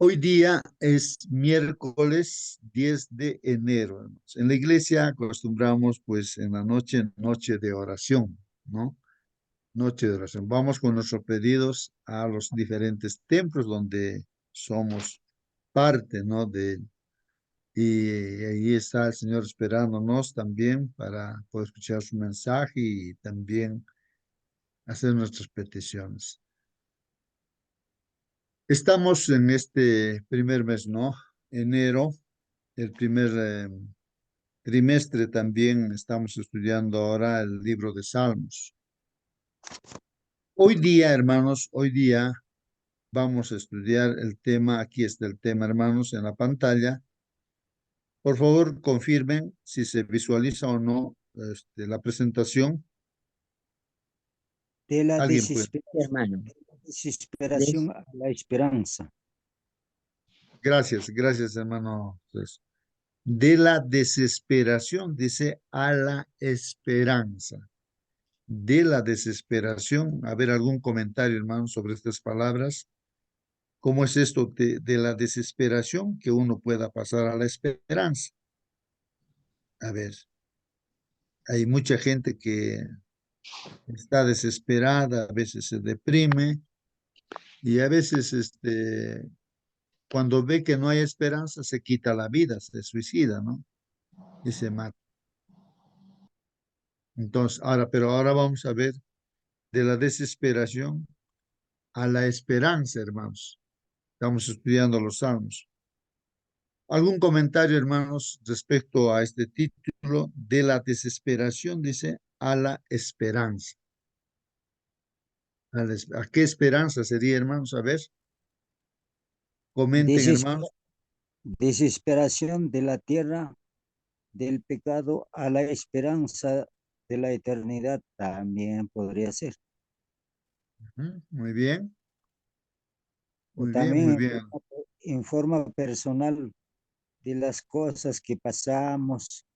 Hoy día es miércoles 10 de enero, hermanos. En la iglesia acostumbramos, pues, en la noche, noche de oración, ¿no? Noche de oración. Vamos con nuestros pedidos a los diferentes templos donde somos parte, ¿no? Y ahí está el Señor esperándonos también para poder escuchar su mensaje y también hacer nuestras peticiones. Estamos en este primer mes, ¿no? Enero, el primer trimestre también estamos estudiando ahora el libro de Salmos. Hoy día, hermanos, hoy día vamos a estudiar el tema, aquí está el tema, hermanos, en la pantalla. Por favor, confirmen si se visualiza o no la presentación. De la ¿Alguien puede? desesperación Yes. a la esperanza. Gracias, gracias, hermano. Pues, de la desesperación, dice, a la esperanza. De la desesperación. A ver, algún comentario, hermano, sobre estas palabras. ¿Cómo es esto de la desesperación que uno pueda pasar a la esperanza? A ver, hay mucha gente que está desesperada, a veces se deprime y a veces cuando ve que no hay esperanza se quita la vida, se suicida, ¿no? Y se mata. Entonces, pero ahora vamos a ver de la desesperación a la esperanza, hermanos. Estamos estudiando los salmos. ¿Algún comentario, hermanos, respecto a este título de la desesperación, dice, a la esperanza? ¿A qué esperanza sería, hermanos? A ver, comenten, Desesper- hermanos. Desesperación de la tierra, del pecado a la esperanza de la eternidad también podría ser. Muy bien, O muy bien, muy también bien. en forma personal de las cosas que pasamos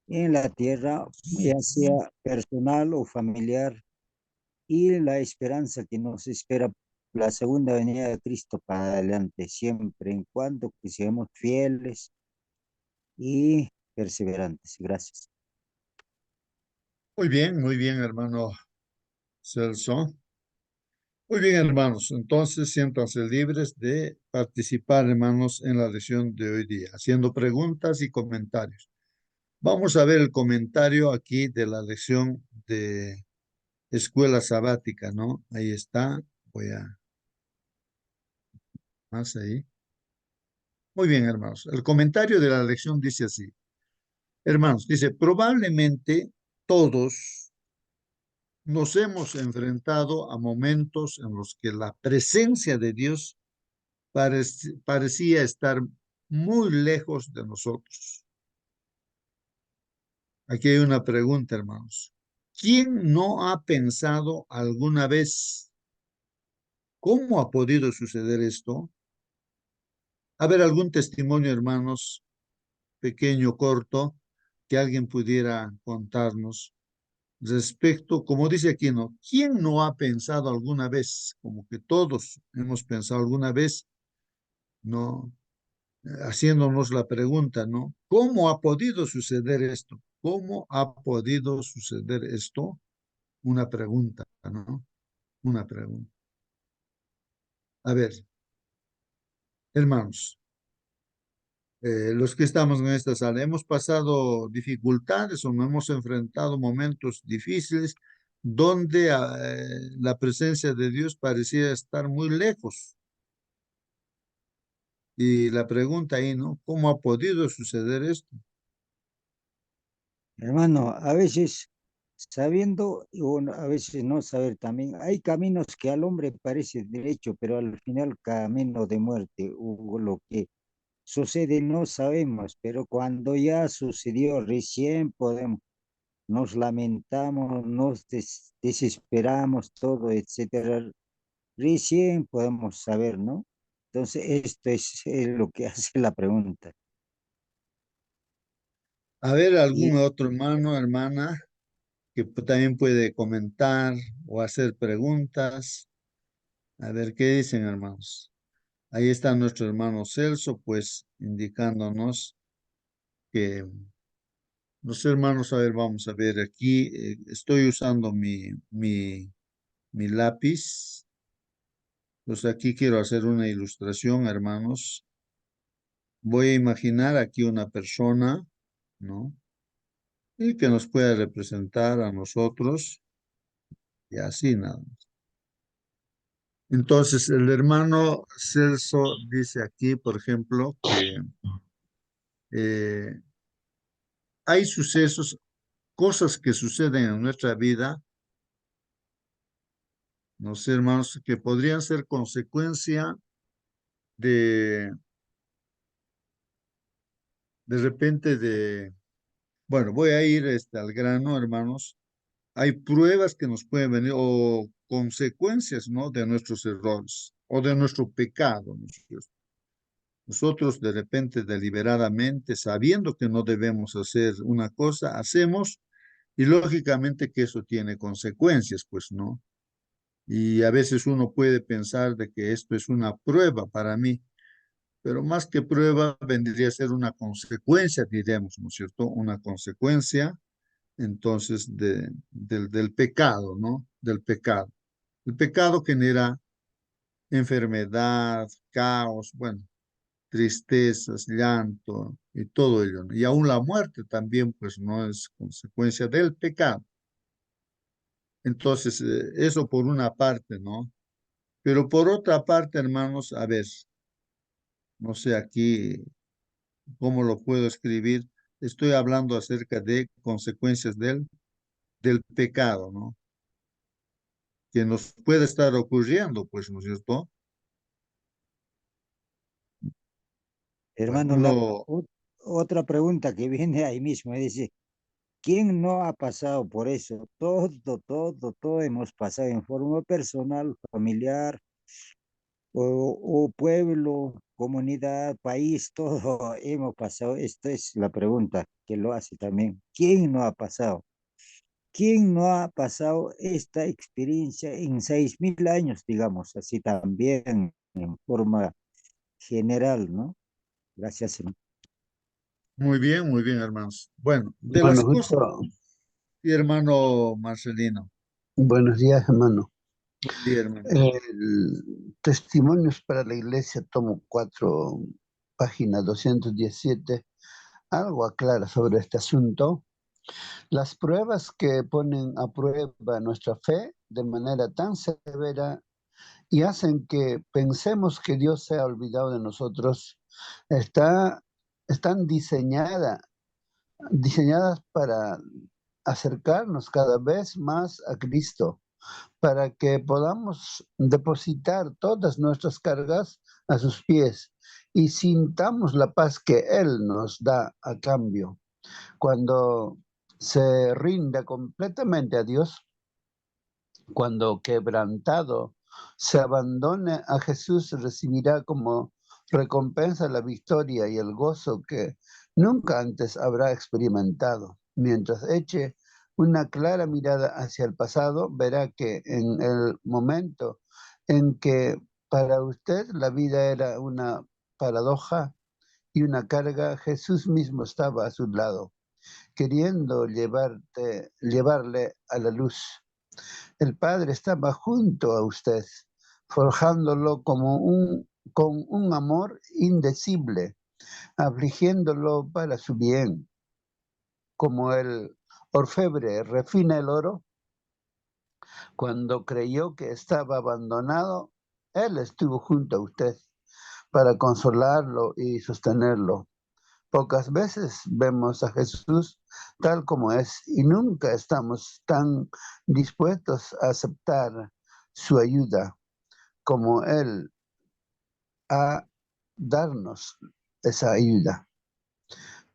en la tierra, ya sea personal o familiar, y la esperanza que nos espera la segunda venida de Cristo para adelante, siempre en cuando que seamos fieles y perseverantes. Gracias. Muy bien, hermano Celso. Muy bien, hermanos. Entonces, siéntanse libres de participar, hermanos, en la lección de hoy día, haciendo preguntas y comentarios. Vamos a ver el comentario aquí de la lección de escuela sabática, ¿no? Ahí está. Voy a más ahí. Muy bien, hermanos. El comentario de la lección dice así. Hermanos, dice, probablemente todos nos hemos enfrentado a momentos en los que la presencia de Dios parecía estar muy lejos de nosotros. Aquí hay una pregunta, hermanos. ¿Quién no ha pensado alguna vez cómo ha podido suceder esto? A ver, algún testimonio, hermanos, pequeño, corto, que alguien pudiera contarnos respecto, como dice aquí, ¿no? ¿Quién no ha pensado alguna vez, como que todos hemos pensado alguna vez, ¿no? Haciéndonos la pregunta, ¿no? ¿Cómo ha podido suceder esto? ¿Cómo ha podido suceder esto? Una pregunta, ¿no? Una pregunta. A ver, hermanos, los que estamos en esta sala, hemos pasado dificultades o nos hemos enfrentado momentos difíciles donde la presencia de Dios parecía estar muy lejos. Y la pregunta ahí, ¿no? ¿Cómo ha podido suceder esto? Hermano, a veces sabiendo y bueno, a veces no saber también, hay caminos que al hombre parece derecho, pero al final camino de muerte, o lo que sucede no sabemos, pero cuando ya sucedió recién podemos, nos lamentamos, desesperamos, todo, etcétera. Recién podemos saber, ¿no? Entonces, esto es lo que hace la pregunta. A ver, Y algún otro hermano, hermana, que también puede comentar o hacer preguntas. A ver, ¿qué dicen, hermanos? Ahí está nuestro hermano Celso, pues indicándonos que los hermanos, a ver, vamos a ver aquí, estoy usando mi lápiz, pues aquí quiero hacer una ilustración, hermanos. Voy a imaginar aquí una persona, ¿no? Y que nos pueda representar a nosotros y así nada más. Entonces, el hermano Celso dice aquí, por ejemplo, que eh, hay sucesos, cosas que suceden en nuestra vida, no sé, hermanos, que podrían ser consecuencia de, de repente bueno, voy a ir al grano, hermanos. Hay pruebas que nos pueden venir o consecuencias, ¿no? De nuestros errores o de nuestro pecado, ¿no es cierto? Nosotros de repente deliberadamente, sabiendo que no debemos hacer una cosa, hacemos y lógicamente que eso tiene consecuencias, pues, ¿no? Y a veces uno puede pensar de que esto es una prueba para mí, pero más que prueba vendría a ser una consecuencia, diremos, ¿no es cierto? Una consecuencia, entonces, del pecado, ¿no? Del pecado. El pecado genera enfermedad, caos, bueno, tristezas, llanto y todo ello, ¿no? Y aún la muerte también, pues, no es consecuencia del pecado. Entonces, eso por una parte, ¿no? Pero por otra parte, hermanos, a ver, no sé aquí cómo lo puedo escribir. Estoy hablando acerca de consecuencias del pecado, ¿no? Que nos puede estar ocurriendo, pues, ¿no es cierto? Bueno, Hermano, otra pregunta que viene ahí mismo, dice, ¿quién no ha pasado por eso? Todo hemos pasado en forma personal, familiar, o pueblo, comunidad, país, todo hemos pasado. Esta es la pregunta que lo hace también. ¿Quién no ha pasado? ¿Quién no ha pasado esta experiencia en 6.000 años, digamos, así también en forma general, ¿no? Gracias, hermano. muy bien, hermanos. Bueno, de Hermano las cosas, Justo, y hermano Marcelino, buenos días, hermano. buen día, hermano. Testimonios para la Iglesia, tomo 4, página 217, algo aclara sobre este asunto. Las pruebas que ponen a prueba nuestra fe de manera tan severa y hacen que pensemos que Dios se ha olvidado de nosotros, está, están diseñadas para acercarnos cada vez más a Cristo, para que podamos depositar todas nuestras cargas a sus pies y sintamos la paz que Él nos da a cambio. Cuando se rinda completamente a Dios, cuando quebrantado se abandone a Jesús, recibirá como recompensa la victoria y el gozo que nunca antes habrá experimentado. Mientras eche una clara mirada hacia el pasado, verá que en el momento en que para usted la vida era una paradoja y una carga, Jesús mismo estaba a su lado, queriendo llevarle a la luz. El Padre estaba junto a usted, forjándolo con un amor indecible, afligiéndolo para su bien. Como el orfebre refina el oro, cuando creyó que estaba abandonado, Él estuvo junto a usted para consolarlo y sostenerlo. Pocas veces vemos a Jesús tal como es y nunca estamos tan dispuestos a aceptar su ayuda como Él a darnos esa ayuda.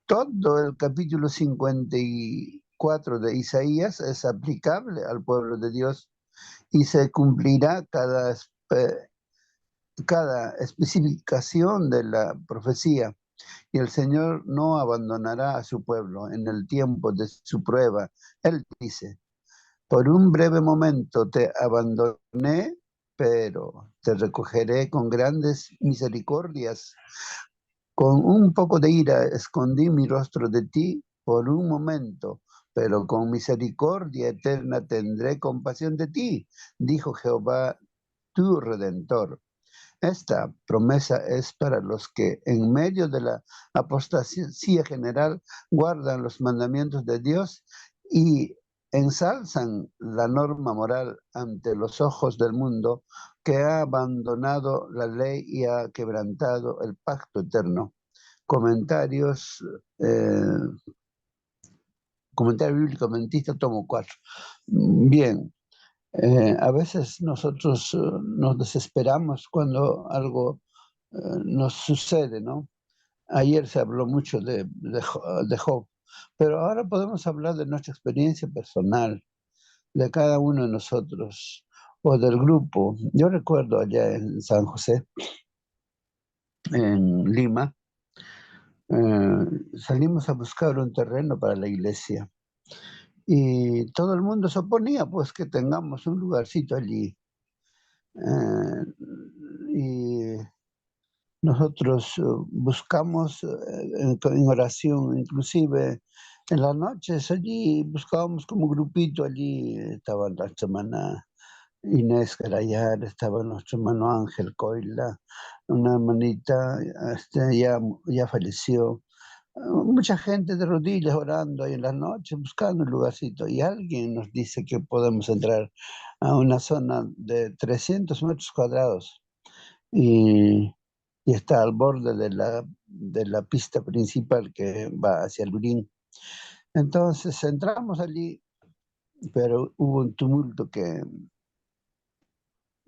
Todo el capítulo 54 de Isaías es aplicable al pueblo de Dios y se cumplirá cada especificación de la profecía. Y el Señor no abandonará a su pueblo en el tiempo de su prueba. Él dice, por un breve momento te abandoné, pero te recogeré con grandes misericordias. Con un poco de ira escondí mi rostro de ti por un momento, pero con misericordia eterna tendré compasión de ti, dijo Jehová, tu Redentor. Esta promesa es para los que en medio de la apostasía general guardan los mandamientos de Dios y ensalzan la norma moral ante los ojos del mundo que ha abandonado la ley y ha quebrantado el pacto eterno. Comentarios, Comentario Bíblico Adventista, tomo 4. Bien, a veces nosotros nos desesperamos cuando algo nos sucede, ¿no? Ayer se habló mucho de Job, pero ahora podemos hablar de nuestra experiencia personal, de cada uno de nosotros o del grupo. Yo recuerdo allá en San José, en Lima, salimos a buscar un terreno para la iglesia y todo el mundo se oponía pues que tengamos un lugarcito allí. Y nosotros buscamos en oración, inclusive en las noches allí buscábamos como grupito allí, estaba nuestra hermana Inés Garayar, estaba nuestro hermano Ángel Coila, una hermanita ya falleció. Mucha gente de rodillas orando ahí en las noches, buscando un lugarcito, y alguien nos dice que podemos entrar a una zona de 300 metros cuadrados y, y está al borde de la pista principal que va hacia el Lurín. Entonces entramos allí, pero hubo un tumulto que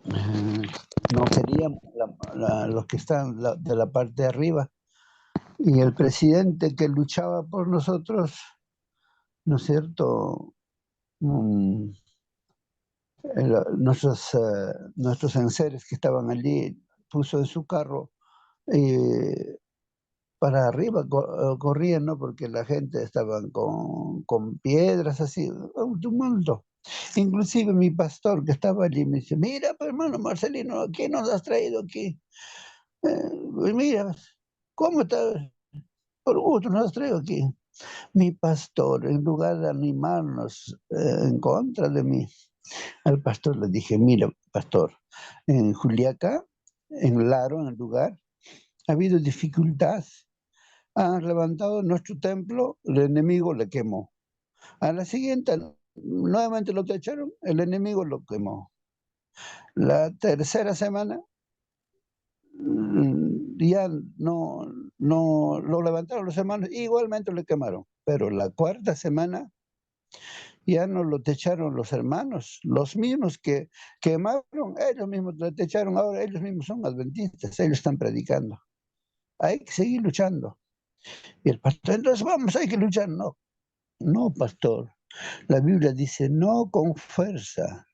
no queríamos los que están de la parte de arriba. Y el presidente que luchaba por nosotros, ¿no es cierto? Mm, nuestros enseres que estaban allí, puso en su carro para arriba, corrían, ¿no? Porque la gente estaba con piedras así, un tumulto. Inclusive mi pastor que estaba allí me dice, mira, pues, hermano Marcelino, ¿qué nos has traído aquí? Pues mira, ¿cómo estás? Por gusto nos has traído aquí. Mi pastor, en lugar de animarnos en contra de mí, al pastor le dije, mira, pastor, en Juliaca, en Laro, en el lugar, ha habido dificultad. Han levantado nuestro templo, el enemigo le quemó. A la siguiente, nuevamente lo echaron, el enemigo lo quemó. La tercera semana, ya no lo levantaron los hermanos, igualmente le quemaron. Pero la cuarta semana, ya no lo techaron los hermanos, los mismos que quemaron, ellos mismos lo techaron, ahora ellos mismos son adventistas, ellos están predicando. Hay que seguir luchando. Y el pastor, entonces vamos, hay que luchar. No, no, pastor. La Biblia dice, no con fuerza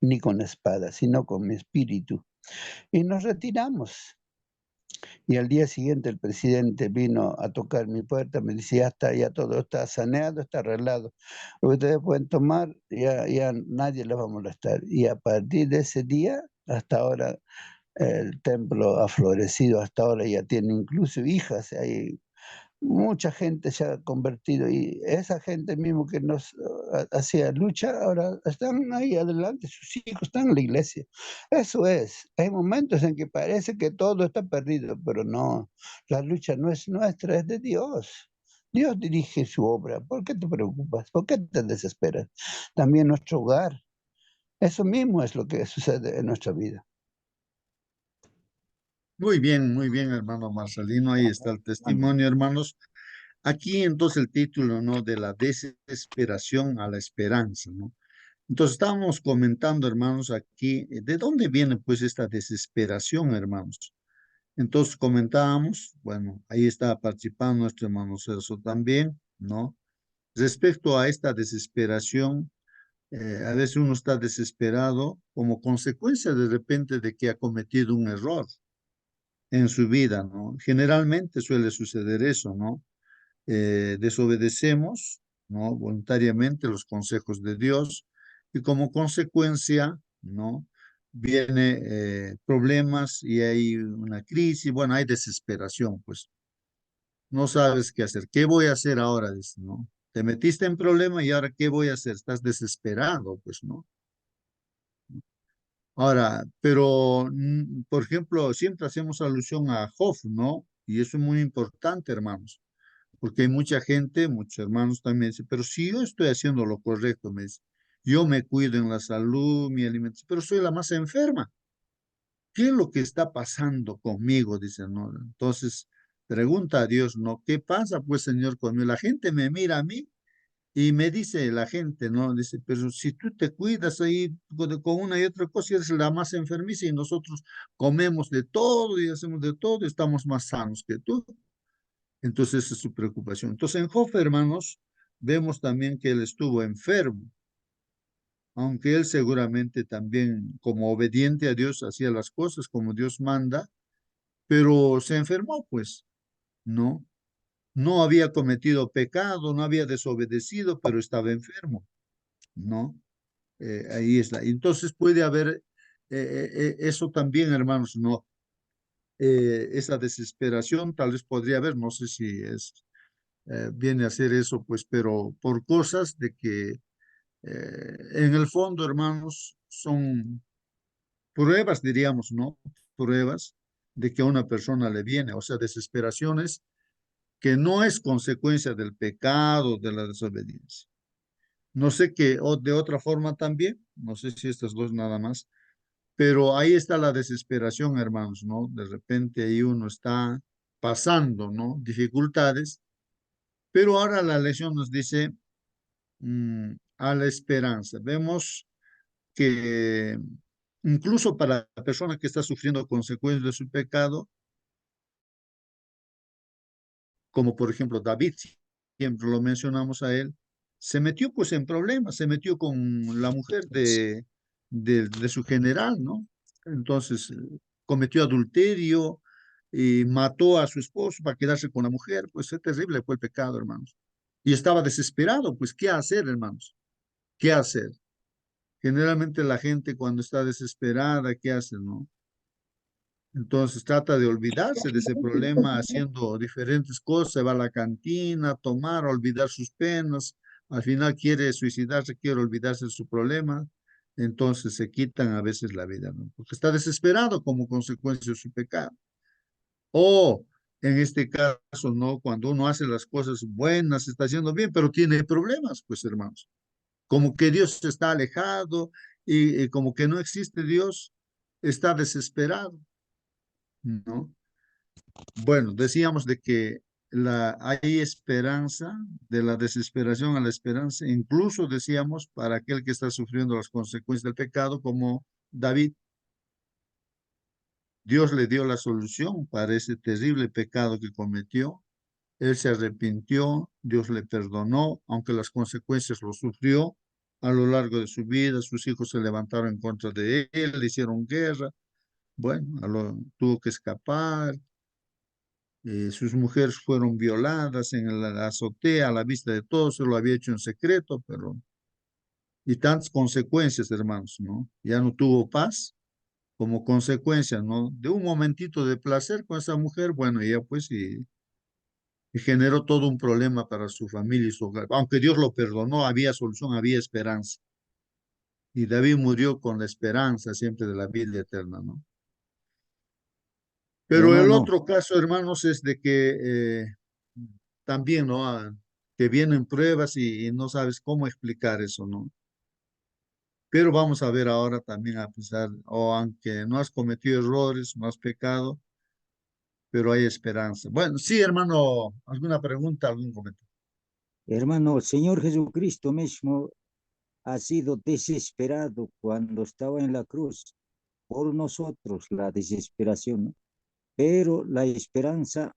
ni con espada, sino con mi espíritu. Y nos retiramos. Y al día siguiente el presidente vino a tocar mi puerta, me decía, ya está, ya todo está saneado, está arreglado. Lo que ustedes pueden tomar, ya nadie les va a molestar. Y a partir de ese día, hasta ahora, el templo ha florecido, hasta ahora ya tiene incluso hijas, hay mucha gente se ha convertido y esa gente mismo que nos hacía lucha, ahora están ahí adelante, sus hijos están en la iglesia. Eso es, hay momentos en que parece que todo está perdido, pero no, la lucha no es nuestra, es de Dios. Dios dirige su obra. ¿Por qué te preocupas? ¿Por qué te desesperas? También nuestro hogar. Eso mismo es lo que sucede en nuestra vida. muy bien, hermano Marcelino. Ahí está el testimonio, hermanos. Aquí entonces el título, ¿no? De la desesperación a la esperanza, ¿no? Entonces estábamos comentando, hermanos, aquí, ¿de dónde viene pues esta desesperación, hermanos? Entonces comentábamos, bueno, ahí está participando nuestro hermano Celso también, ¿no? Respecto a esta desesperación, a veces uno está desesperado como consecuencia de repente de que ha cometido un error en su vida, ¿no? Generalmente suele suceder eso, ¿no? Desobedecemos, ¿no? Voluntariamente los consejos de Dios y como consecuencia, ¿no? viene problemas y hay una crisis, bueno, hay desesperación, pues no sabes qué hacer. ¿Qué voy a hacer ahora? Dice, ¿no? Te metiste en problema y ahora ¿qué voy a hacer? Estás desesperado, pues, ¿no? Ahora, pero, por ejemplo, siempre hacemos alusión a Job, ¿no? Y eso es muy importante, hermanos, porque hay mucha gente, muchos hermanos también dicen, pero si yo estoy haciendo lo correcto, me dice, yo me cuido en la salud, mi alimentación, pero soy la más enferma. ¿Qué es lo que está pasando conmigo? Dice, ¿no? Entonces, pregunta a Dios, ¿no? ¿Qué pasa, pues, Señor, conmigo? La gente me mira a mí y me dice la gente, ¿no? Dice, pero si tú te cuidas ahí con una y otra cosa, eres la más enfermiza y nosotros comemos de todo y hacemos de todo y estamos más sanos que tú. Entonces, esa es su preocupación. Entonces, en Job, hermanos, vemos también que él estuvo enfermo, aunque él seguramente también, como obediente a Dios, hacía las cosas como Dios manda, pero se enfermó, pues, ¿no? No había cometido pecado, no había desobedecido, pero estaba enfermo, ¿no? Ahí está. Entonces puede haber eso también, hermanos, ¿no? Esa desesperación tal vez podría haber, no sé si viene a ser eso, pues, pero por cosas de que en el fondo, hermanos, son pruebas, diríamos, ¿no? Pruebas de que a una persona le viene, o sea, desesperaciones que no es consecuencia del pecado, de la desobediencia. No sé qué, o de otra forma también, no sé si estas dos nada más, pero ahí está la desesperación, hermanos, ¿no? De repente ahí uno está pasando, ¿no? Dificultades, pero ahora la lección nos dice a la esperanza. Vemos que incluso para la persona que está sufriendo consecuencias de su pecado, como por ejemplo David, siempre lo mencionamos a él, se metió pues en problemas, se metió con la mujer de su general, ¿no? Entonces cometió adulterio y mató a su esposo para quedarse con la mujer, pues es terrible, fue el pecado, hermanos. Y estaba desesperado, pues ¿qué hacer, hermanos? ¿Qué hacer? Generalmente la gente cuando está desesperada, ¿qué hace, no? Entonces trata de olvidarse de ese problema haciendo diferentes cosas, va a la cantina, a tomar, a olvidar sus penas, al final quiere suicidarse, quiere olvidarse de su problema, entonces se quitan a veces la vida, ¿no? Porque está desesperado como consecuencia de su pecado. O en este caso, ¿no? Cuando uno hace las cosas buenas, está haciendo bien, pero tiene problemas, pues hermanos, como que Dios está alejado y como que no existe Dios, está desesperado, ¿no? Bueno, decíamos de que hay esperanza, de la desesperación a la esperanza, incluso decíamos para aquel que está sufriendo las consecuencias del pecado, como David, Dios le dio la solución para ese terrible pecado que cometió. Él se arrepintió, Dios le perdonó, aunque las consecuencias lo sufrió a lo largo de su vida. Sus hijos se levantaron en contra de él, le hicieron guerra. Bueno, tuvo que escapar. Sus mujeres fueron violadas en la azotea a la vista de todos, se lo había hecho en secreto, pero... Y tantas consecuencias, hermanos, ¿no? Ya no tuvo paz como consecuencia, ¿no? De un momentito de placer con esa mujer, bueno, ya pues, y generó todo un problema para su familia y su hogar. Aunque Dios lo perdonó, había solución, había esperanza. Y David murió con la esperanza siempre de la vida eterna, ¿no? Pero el Hermano, otro caso, hermanos, es de que también, ¿no? Que vienen pruebas y no sabes cómo explicar eso, ¿no? Pero vamos a ver ahora también, a pesar, o aunque no has cometido errores, no has pecado, pero hay esperanza. Bueno, sí, hermano, ¿alguna pregunta, algún comentario? hermano, Señor Jesucristo mismo ha sido desesperado cuando estaba en la cruz por nosotros, la desesperación, ¿no? Pero la esperanza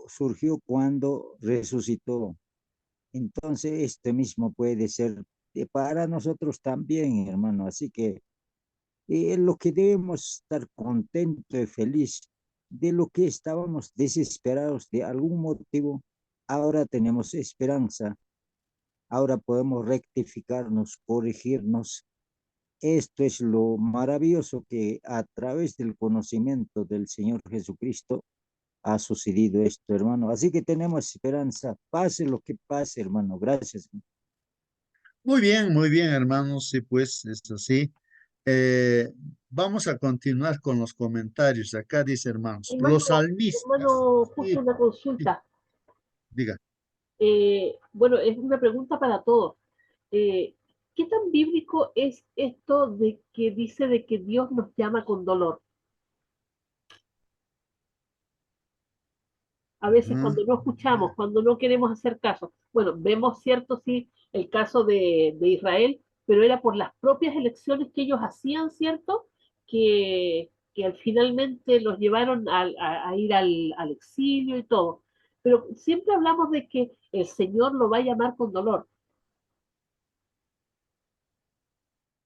surgió cuando resucitó. Entonces, este mismo puede ser para nosotros también, hermano. Así que es lo que debemos estar contentos y feliz de lo que estábamos desesperados de algún motivo. Ahora tenemos esperanza, ahora podemos rectificarnos, corregirnos Esto es lo maravilloso que a través del conocimiento del Señor Jesucristo ha sucedido esto, hermano. Así que tenemos esperanza, pase lo que pase, hermano. Gracias. Muy bien, hermanos. Sí, pues es así. Eh, Vamos a continuar con los comentarios. Acá dice, hermanos, los salmistas. Hermano, Sí, justo una sí, consulta. diga. Bueno, es una pregunta para todos. Eh, ¿Qué tan bíblico es esto de que dice de que Dios nos llama con dolor? A veces Ajá. cuando no escuchamos, cuando no queremos hacer caso. Bueno, vemos cierto, sí, el caso de Israel, pero era por las propias elecciones que ellos hacían, ¿cierto? Que finalmente los llevaron a ir al exilio y todo. Pero siempre hablamos de que el Señor lo va a llamar con dolor.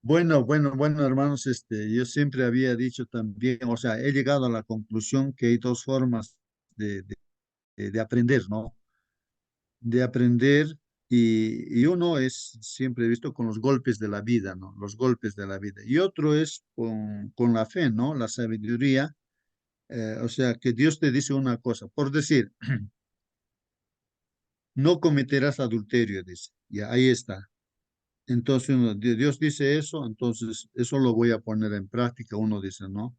Bueno, hermanos, yo siempre había dicho también, o sea, he llegado a la conclusión que hay dos formas de aprender, ¿no? De aprender y uno es, siempre he visto, con los golpes de la vida, ¿no? Los golpes de la vida. Y otro es con la fe, ¿no? La sabiduría. O sea, que Dios te dice una cosa, por decir, no cometerás adulterio, dice. Ya, ahí está. Entonces, Dios dice eso, entonces eso lo voy a poner en práctica, uno dice, ¿no?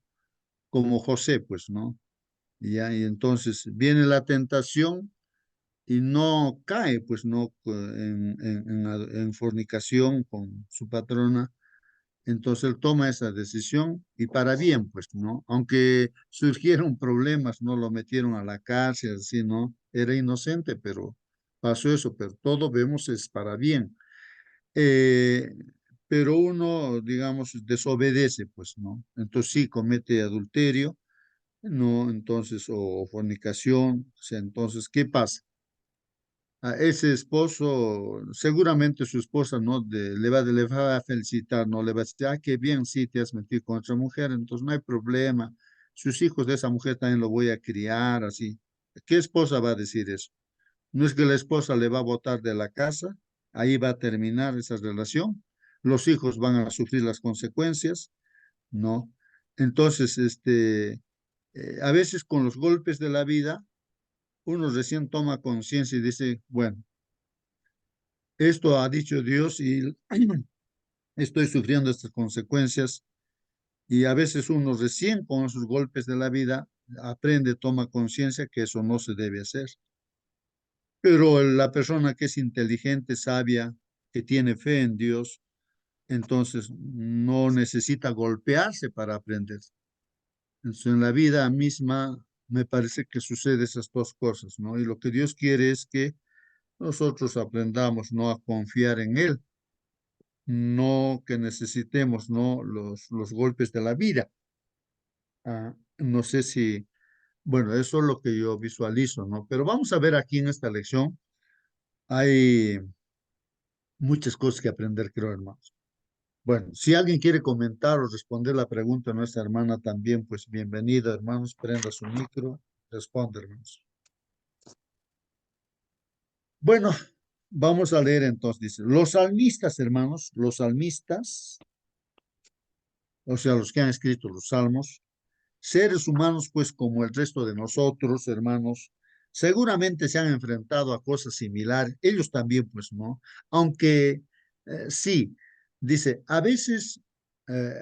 Como José, pues, ¿no? Ya, y entonces viene la tentación y no cae, pues, no en fornicación con su patrona. Entonces él toma esa decisión y para bien, pues, ¿no? Aunque surgieron problemas, no lo metieron a la cárcel, así, ¿no? Era inocente, pero pasó eso, pero todo vemos es para bien. Eh, pero uno, digamos, desobedece, pues, ¿no? Entonces sí comete adulterio, ¿no? Entonces, o fornicación, o sea, entonces, ¿qué pasa? A ese esposo, seguramente su esposa no le va a felicitar, no le va a decir, ah, qué bien, sí, te has metido con otra mujer, entonces no hay problema. Sus hijos de esa mujer también lo voy a criar, así. ¿Qué esposa va a decir eso? No es que la esposa le va a botar de la casa, ahí va a terminar esa relación, los hijos van a sufrir las consecuencias, ¿no? Entonces, a veces con los golpes de la vida, uno recién toma conciencia y dice, bueno, esto ha dicho Dios y estoy sufriendo estas consecuencias y a veces uno recién con esos golpes de la vida aprende, toma conciencia que eso no se debe hacer. Pero la persona que es inteligente, sabia, que tiene fe en Dios, entonces no necesita golpearse para aprender. Entonces, en la vida misma me parece que sucede esas dos cosas, ¿no? Y lo que Dios quiere es que nosotros aprendamos, ¿no? A confiar en Él, no que necesitemos, ¿no? Los golpes de la vida. No sé si, bueno, eso es lo que yo visualizo, ¿no? Pero vamos a ver aquí en esta lección, hay muchas cosas que aprender, creo, hermanos. Bueno, si alguien quiere comentar o responder la pregunta de nuestra hermana también, pues bienvenida, hermanos, prenda su micro, responde, hermanos. Bueno, vamos a leer entonces, dice, los salmistas, hermanos, los salmistas, o sea, los que han escrito los salmos, seres humanos, pues como el resto de nosotros, hermanos, seguramente se han enfrentado a cosas similares, ellos también, pues, ¿no? Aunque sí, dice, a veces,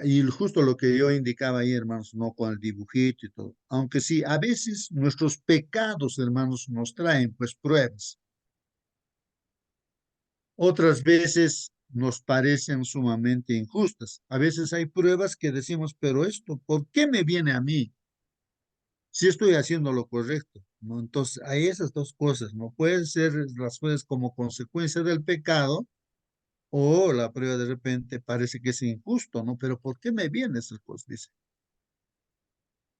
y justo lo que yo indicaba ahí, hermanos, no con el dibujito y todo, aunque sí, a veces nuestros pecados, hermanos, nos traen, pues, pruebas. Otras veces nos parecen sumamente injustas. A veces hay pruebas que decimos, pero esto, ¿por qué me viene a mí? Si estoy haciendo lo correcto, ¿no? Entonces, hay esas dos cosas, ¿no? Pueden ser las cosas como consecuencia del pecado o la prueba de repente parece que es injusto, ¿no? Pero ¿por qué me vienen esas cosas? Dice.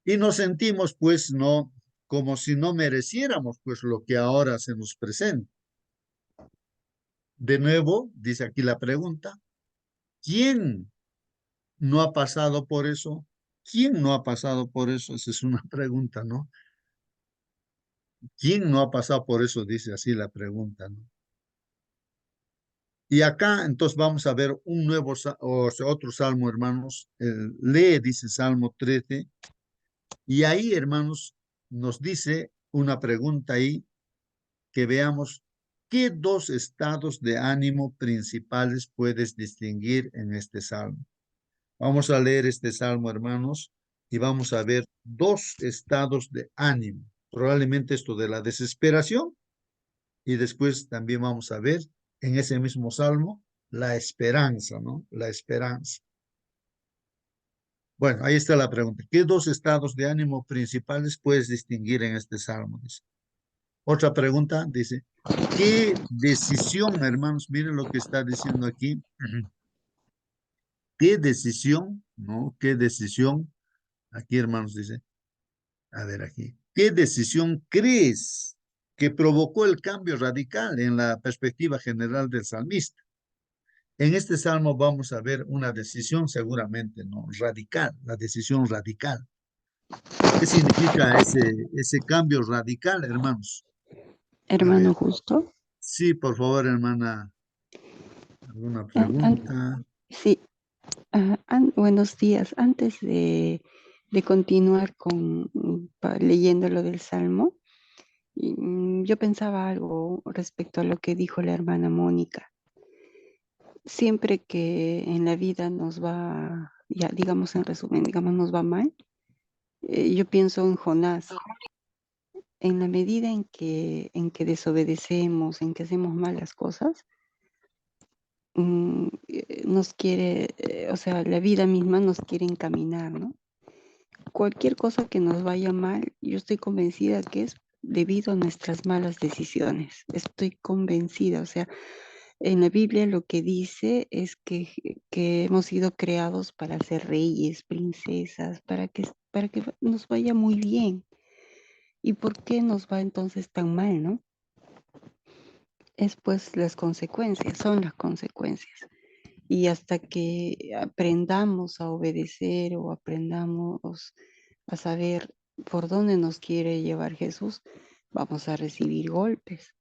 Y nos sentimos, pues, no, como si no mereciéramos, pues, lo que ahora se nos presenta. De nuevo, dice aquí la pregunta, ¿quién no ha pasado por eso? ¿Quién no ha pasado por eso? Esa es una pregunta, ¿no? ¿Quién no ha pasado por eso? Dice así la pregunta, ¿no? Y acá entonces vamos a ver un nuevo, o sea, otro salmo, hermanos. Lee, dice Salmo 13, y ahí, hermanos, nos dice una pregunta ahí, que veamos qué dos estados de ánimo principales puedes distinguir en este salmo. Vamos a leer este salmo, hermanos, y vamos a ver dos estados de ánimo. Probablemente esto de la desesperación, y después también vamos a ver en ese mismo salmo la esperanza, ¿no? La esperanza. Bueno, ahí está la pregunta. ¿Qué dos estados de ánimo principales puedes distinguir en este salmo? Dice. Otra pregunta dice, ¿qué decisión, hermanos? Miren lo que está diciendo aquí. ¿Qué decisión, no? ¿Qué decisión? Aquí, hermanos, dice, a ver aquí. ¿Qué decisión crees que provocó el cambio radical en la perspectiva general del salmista? En este salmo vamos a ver una decisión seguramente, ¿no? Radical, la decisión radical. ¿Qué significa ese cambio radical, hermanos? A ver, Hermano Justo. sí, por favor, hermana, ¿alguna An- an- pregunta? sí, buenos días. Antes de continuar con leyendo lo del Salmo, yo pensaba algo respecto a lo que dijo la hermana Mónica. Siempre que en la vida nos va, ya digamos en resumen, digamos nos va mal, yo pienso en Jonás. En la medida en que desobedecemos, en que hacemos malas cosas, nos quiere, o sea, la vida misma nos quiere encaminar, ¿no? Cualquier cosa que nos vaya mal, yo estoy convencida que es debido a nuestras malas decisiones. Estoy convencida, o sea, en la Biblia lo que dice es que hemos sido creados para ser reyes, princesas, para que nos vaya muy bien. ¿Y por qué nos va entonces tan mal, no? Es pues las consecuencias, son las consecuencias. Y hasta que aprendamos a obedecer o aprendamos a saber por dónde nos quiere llevar Jesús, vamos a recibir golpes.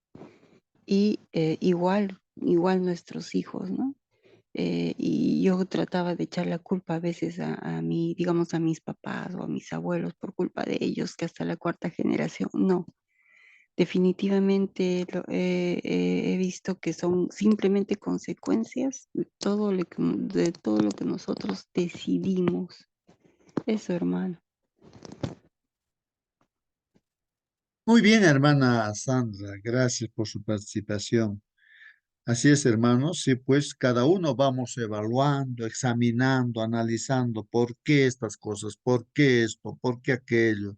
Y igual nuestros hijos, ¿no? Y yo trataba de echar la culpa a veces a mí, digamos a mis papás o a mis abuelos por culpa de ellos, que hasta la cuarta generación. No, definitivamente he visto que son simplemente consecuencias de todo lo que nosotros decidimos. Eso, hermano. Muy bien, hermana Sandra, gracias por su participación. Así es, hermanos, sí, pues cada uno vamos evaluando, examinando, analizando por qué estas cosas, por qué esto, por qué aquello.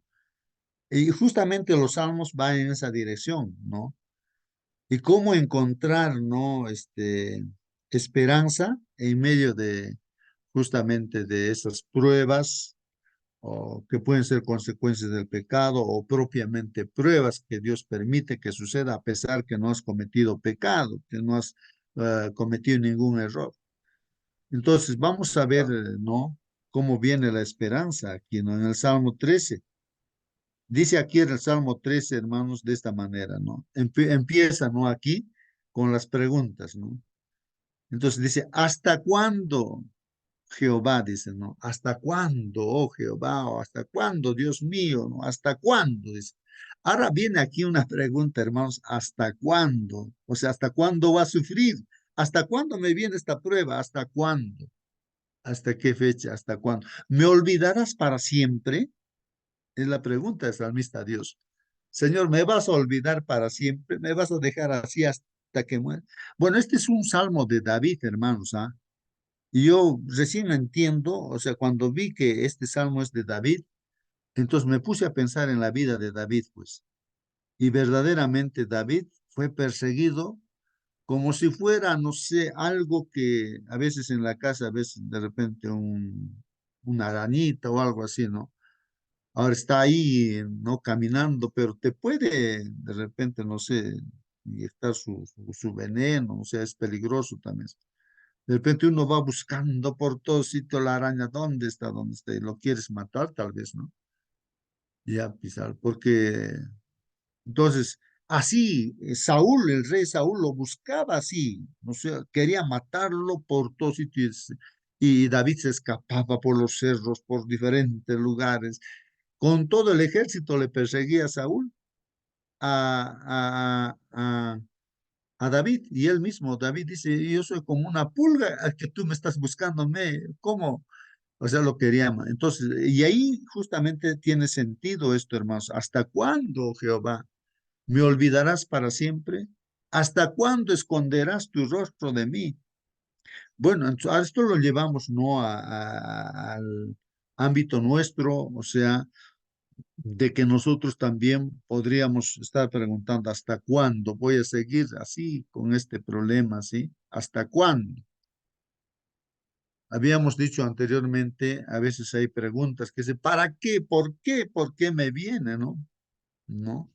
Y justamente los salmos van en esa dirección, ¿no? Y cómo encontrar, ¿no? Esperanza en medio de justamente de esas pruebas o que pueden ser consecuencias del pecado o propiamente pruebas que Dios permite que suceda a pesar que no has cometido pecado, que no has cometido ningún error. Entonces, vamos a ver, ¿no? Cómo viene la esperanza aquí, ¿no? En el Salmo 13. Dice aquí en el Salmo 13, hermanos, de esta manera, ¿no? Empieza, ¿no? Aquí con las preguntas, ¿no? Entonces dice, ¿hasta cuándo? Jehová dice, ¿no? ¿Hasta cuándo, oh Jehová? ¿O hasta cuándo, Dios mío? ¿No? ¿Hasta cuándo? Dice. Ahora viene aquí una pregunta, hermanos, ¿hasta cuándo? O sea, ¿hasta cuándo va a sufrir? ¿Hasta cuándo me viene esta prueba? ¿Hasta cuándo? ¿Hasta qué fecha? ¿Hasta cuándo? ¿Me olvidarás para siempre? Es la pregunta del salmista a Dios. Señor, ¿me vas a olvidar para siempre? ¿Me vas a dejar así hasta que muera? Bueno, este es un salmo de David, hermanos, ¿ah? Y yo recién entiendo, o sea, cuando vi que este salmo es de David, entonces me puse a pensar en la vida de David, pues. Y verdaderamente David fue perseguido como si fuera, no sé, algo que a veces en la casa, a veces de repente una arañita o algo así, ¿no? Ahora está ahí, no caminando, pero te puede de repente, no sé, inyectar su veneno, o sea, es peligroso también. De repente uno va buscando por todo sitio la araña, ¿dónde está? ¿Dónde está? Y lo quieres matar, tal vez, ¿no? Ya, pisar, porque entonces Así, Saúl, el rey Saúl lo buscaba así, o sea, quería matarlo por todos sitios. Y David se escapaba por los cerros, por diferentes lugares. Con todo el ejército le perseguía a Saúl a David. Y él mismo, David dice, yo soy como una pulga a que tú me estás buscándome. ¿Cómo? O sea, lo quería. Entonces, y ahí justamente tiene sentido esto, hermanos. ¿Hasta cuándo, Jehová? ¿Me olvidarás para siempre? ¿Hasta cuándo esconderás tu rostro de mí? Bueno, a esto lo llevamos, ¿no? Al ámbito nuestro, o sea, de que nosotros también podríamos estar preguntando, ¿hasta cuándo voy a seguir así con este problema, sí? ¿Hasta cuándo? Habíamos dicho anteriormente, a veces hay preguntas que dicen, ¿para qué? ¿Por qué? ¿Por qué me viene, no? ¿No?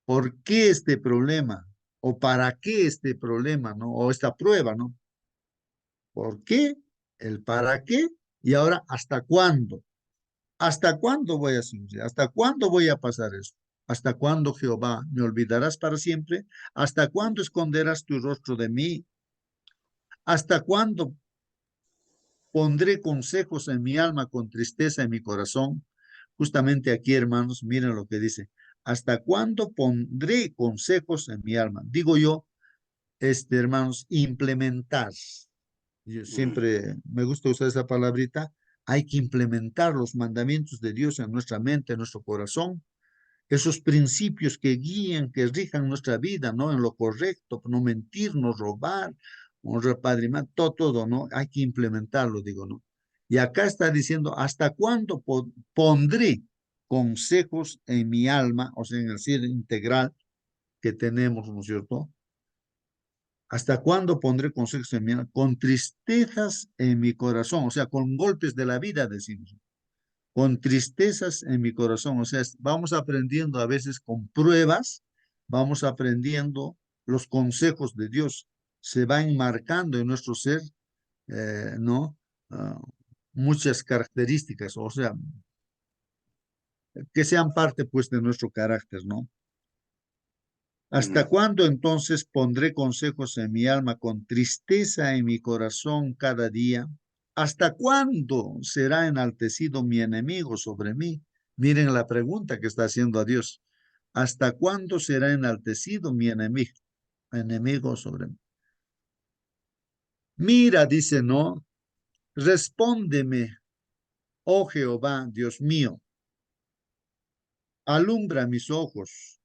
¿Por qué este problema? ¿O para qué este problema, no? O esta prueba, ¿no? ¿Por qué? El para qué y ahora hasta cuándo. ¿Hasta cuándo voy a sufrir? ¿Hasta cuándo voy a pasar esto? ¿Hasta cuándo, Jehová, me olvidarás para siempre? ¿Hasta cuándo esconderás tu rostro de mí? ¿Hasta cuándo pondré consejos en mi alma con tristeza en mi corazón? Justamente aquí, hermanos, miren lo que dice. ¿Hasta cuándo pondré consejos en mi alma? Digo yo, hermanos, implementar. Yo siempre me gusta usar esa palabrita. Hay que implementar los mandamientos de Dios en nuestra mente, en nuestro corazón. Esos principios que guían, que rijan nuestra vida, ¿no? En lo correcto, no mentir, no robar, honrar padre y madre, todo, ¿no? Hay que implementarlo, digo, ¿no? Y acá está diciendo, ¿hasta cuándo pondré consejos en mi alma, o sea, en el ser integral que tenemos, ¿no es cierto? ¿Hasta cuándo pondré consejos en mi alma? Con tristezas en mi corazón, o sea, con golpes de la vida, decimos, con tristezas en mi corazón, o sea, vamos aprendiendo a veces con pruebas, vamos aprendiendo los consejos de Dios, se va enmarcando en nuestro ser, ¿no? Ah, muchas características, o sea, que sean parte pues de nuestro carácter, ¿no? ¿Hasta cuándo entonces pondré consejos en mi alma con tristeza en mi corazón cada día? ¿Hasta cuándo será enaltecido mi enemigo sobre mí? Miren la pregunta que está haciendo a Dios. ¿Hasta cuándo será enaltecido mi enemigo sobre mí? Mira, dice, no, respóndeme, oh Jehová, Dios mío, alumbra mis ojos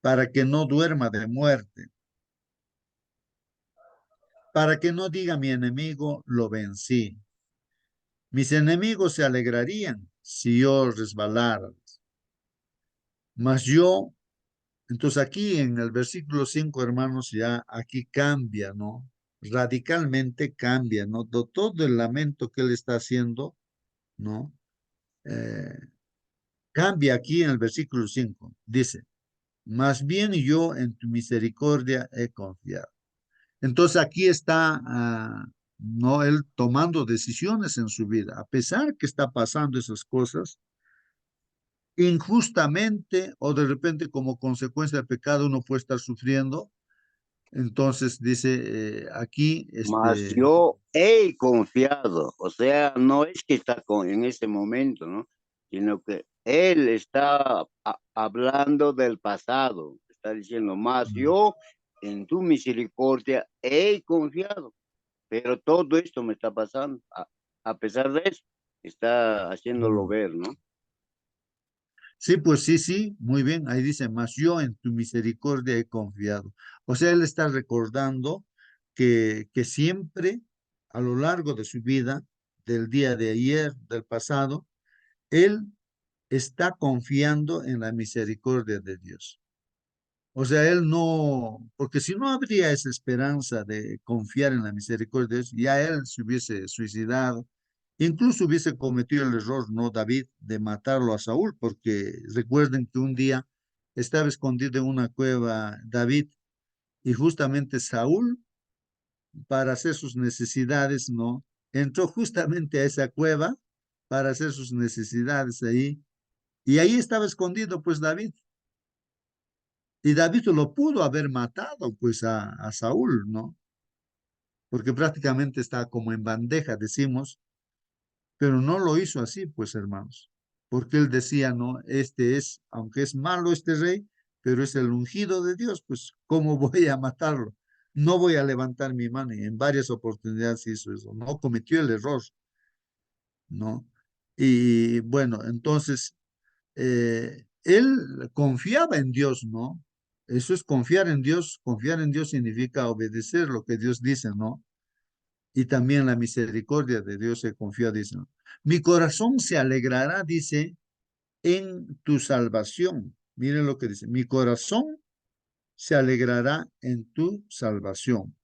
para que no duerma de muerte, para que no diga mi enemigo, lo vencí. Mis enemigos se alegrarían si yo resbalara. Mas yo, entonces aquí en el versículo 5, hermanos, ya aquí cambia, ¿no? Radicalmente cambia, ¿no? Todo el lamento que él está haciendo, ¿no? Eh, cambia aquí en el versículo 5. Dice, más bien yo en tu misericordia he confiado. Entonces aquí está, no, él tomando decisiones en su vida, a pesar que está pasando esas cosas, injustamente o de repente como consecuencia del pecado uno puede estar sufriendo. Entonces dice aquí, Mas yo he confiado, o sea, no es que está en ese momento, ¿no? Sino que él está hablando del pasado, está diciendo, más yo en tu misericordia he confiado, pero todo esto me está pasando, a pesar de eso, está haciéndolo ver, ¿no? sí, pues sí, sí, muy bien, ahí dice, mas yo en tu misericordia he confiado. O sea, él está recordando que siempre a lo largo de su vida, del día de ayer, del pasado, él está confiando en la misericordia de Dios. O sea, él no, porque si no habría esa esperanza de confiar en la misericordia de Dios, ya él se hubiese suicidado, incluso hubiese cometido el error, ¿no, David, de matarlo a Saúl? Porque recuerden que un día estaba escondido en una cueva David y justamente Saúl, para hacer sus necesidades, ¿no? Entró justamente a esa cueva para hacer sus necesidades ahí y ahí estaba escondido, pues David. Y David lo pudo haber matado, pues, a Saúl, ¿no? Porque prácticamente está como en bandeja, decimos, pero no lo hizo así, pues, hermanos, porque él decía, no, este es, aunque es malo este rey, pero es el ungido de Dios, pues, ¿cómo voy a matarlo? No voy a levantar mi mano, y en varias oportunidades hizo eso, no cometió el error, ¿no? Y bueno, entonces, él confiaba en Dios, ¿no? Eso es confiar en Dios significa obedecer lo que Dios dice, ¿no? Y también la misericordia de Dios se confía, dice, ¿no? Mi corazón se alegrará, dice, en tu salvación. Miren lo que dice, mi corazón se alegrará en tu salvación.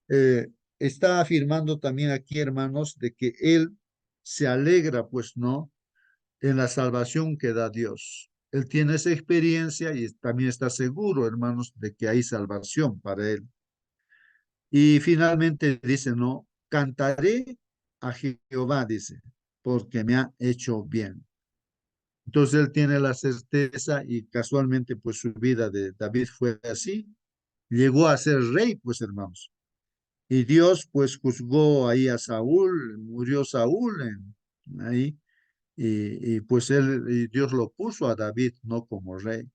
Eh, Está afirmando también aquí, hermanos, de que él se alegra, pues, ¿no? En la salvación que da Dios. Él tiene esa experiencia y también está seguro, hermanos, de que hay salvación para él. Y finalmente dice, no, cantaré a Jehová, dice, porque me ha hecho bien. Entonces él tiene la certeza y casualmente pues su vida de David fue así. Llegó a ser rey, pues hermanos. Y Dios pues juzgó ahí a Saúl, murió Saúl ahí, pues y Dios lo puso a David no como rey.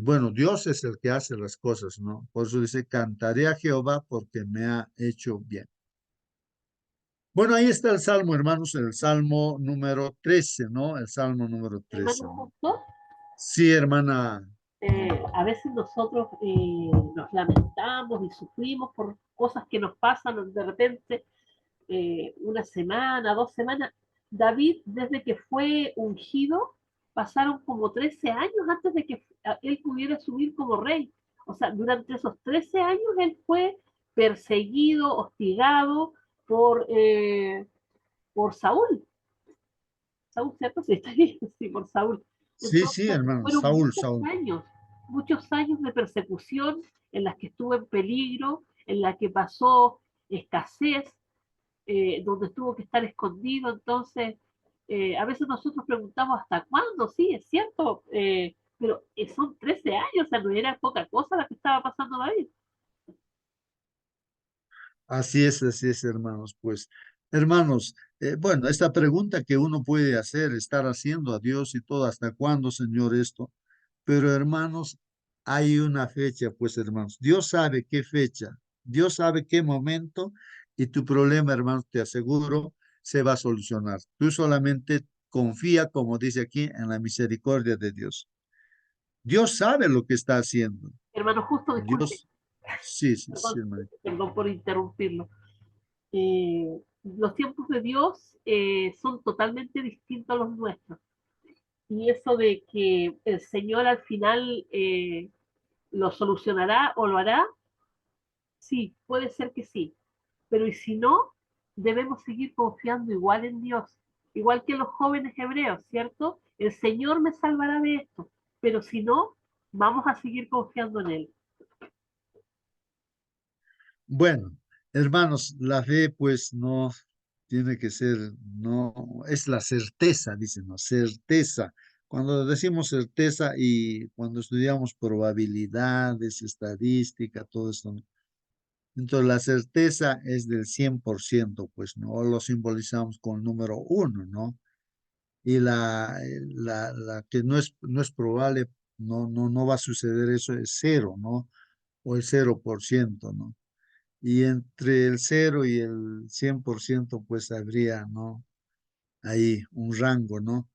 Bueno, Dios es el que hace las cosas, ¿no? Por eso dice, cantaré a Jehová porque me ha hecho bien. Bueno, ahí está el salmo, hermanos, el salmo número 13, ¿no? El salmo número Hermano 13, ¿no? Justo, Sí, hermana. a veces nosotros nos lamentamos y sufrimos por cosas que nos pasan de repente, una semana, 2 semanas. David, desde que fue ungido, pasaron como 13 años antes de que él pudiera subir como rey. O sea, durante esos 13 años él fue perseguido, hostigado por, eh, por Saúl. Saúl, ¿cierto? Sí, está bien, sí, por Saúl. Sí, sí, Entonces, hermano, fueron Saúl, Saúl. muchos años de persecución en las que estuvo en peligro, en la que pasó escasez, donde tuvo que estar escondido. Entonces, a veces nosotros preguntamos hasta cuándo, sí, es cierto, pero son 13 años, o sea, no era poca cosa la que estaba pasando David. Así es, hermanos. Pues, hermanos, bueno, esta pregunta que uno puede hacer, estar haciendo a Dios y todo, ¿hasta cuándo, Señor, esto? Pero, hermanos, hay una fecha, pues, hermanos. Dios sabe qué fecha, Dios sabe qué momento, y tu problema, hermanos, te aseguro, se va a solucionar. Tú solamente confía, como dice aquí, en la misericordia de Dios. Dios sabe lo que está haciendo. Hermano, justo, disculpe, Dios, sí, sí, sí, perdón, hermano. perdón por interrumpirlo. Los tiempos de Dios son totalmente distintos a los nuestros. Y eso de que el Señor al final lo solucionará o lo hará, sí, puede ser que sí. Pero y si no, debemos seguir confiando igual en Dios, igual que los jóvenes hebreos, ¿cierto? El Señor me salvará de esto, pero si no, vamos a seguir confiando en Él. Bueno, hermanos, la fe pues no tiene que ser, no, es la certeza, dicen, ¿no? Certeza. Cuando decimos certeza y cuando estudiamos probabilidades, estadística, todo esto, ¿no? Entonces la certeza es del 100%, pues, ¿no? O lo simbolizamos con el número uno, ¿no? Y la que no es probable, no va a suceder eso, es cero, ¿no? O el 0%, ¿no? Y entre el 0 y el 100%, pues habría, ¿no? Ahí un rango, ¿no?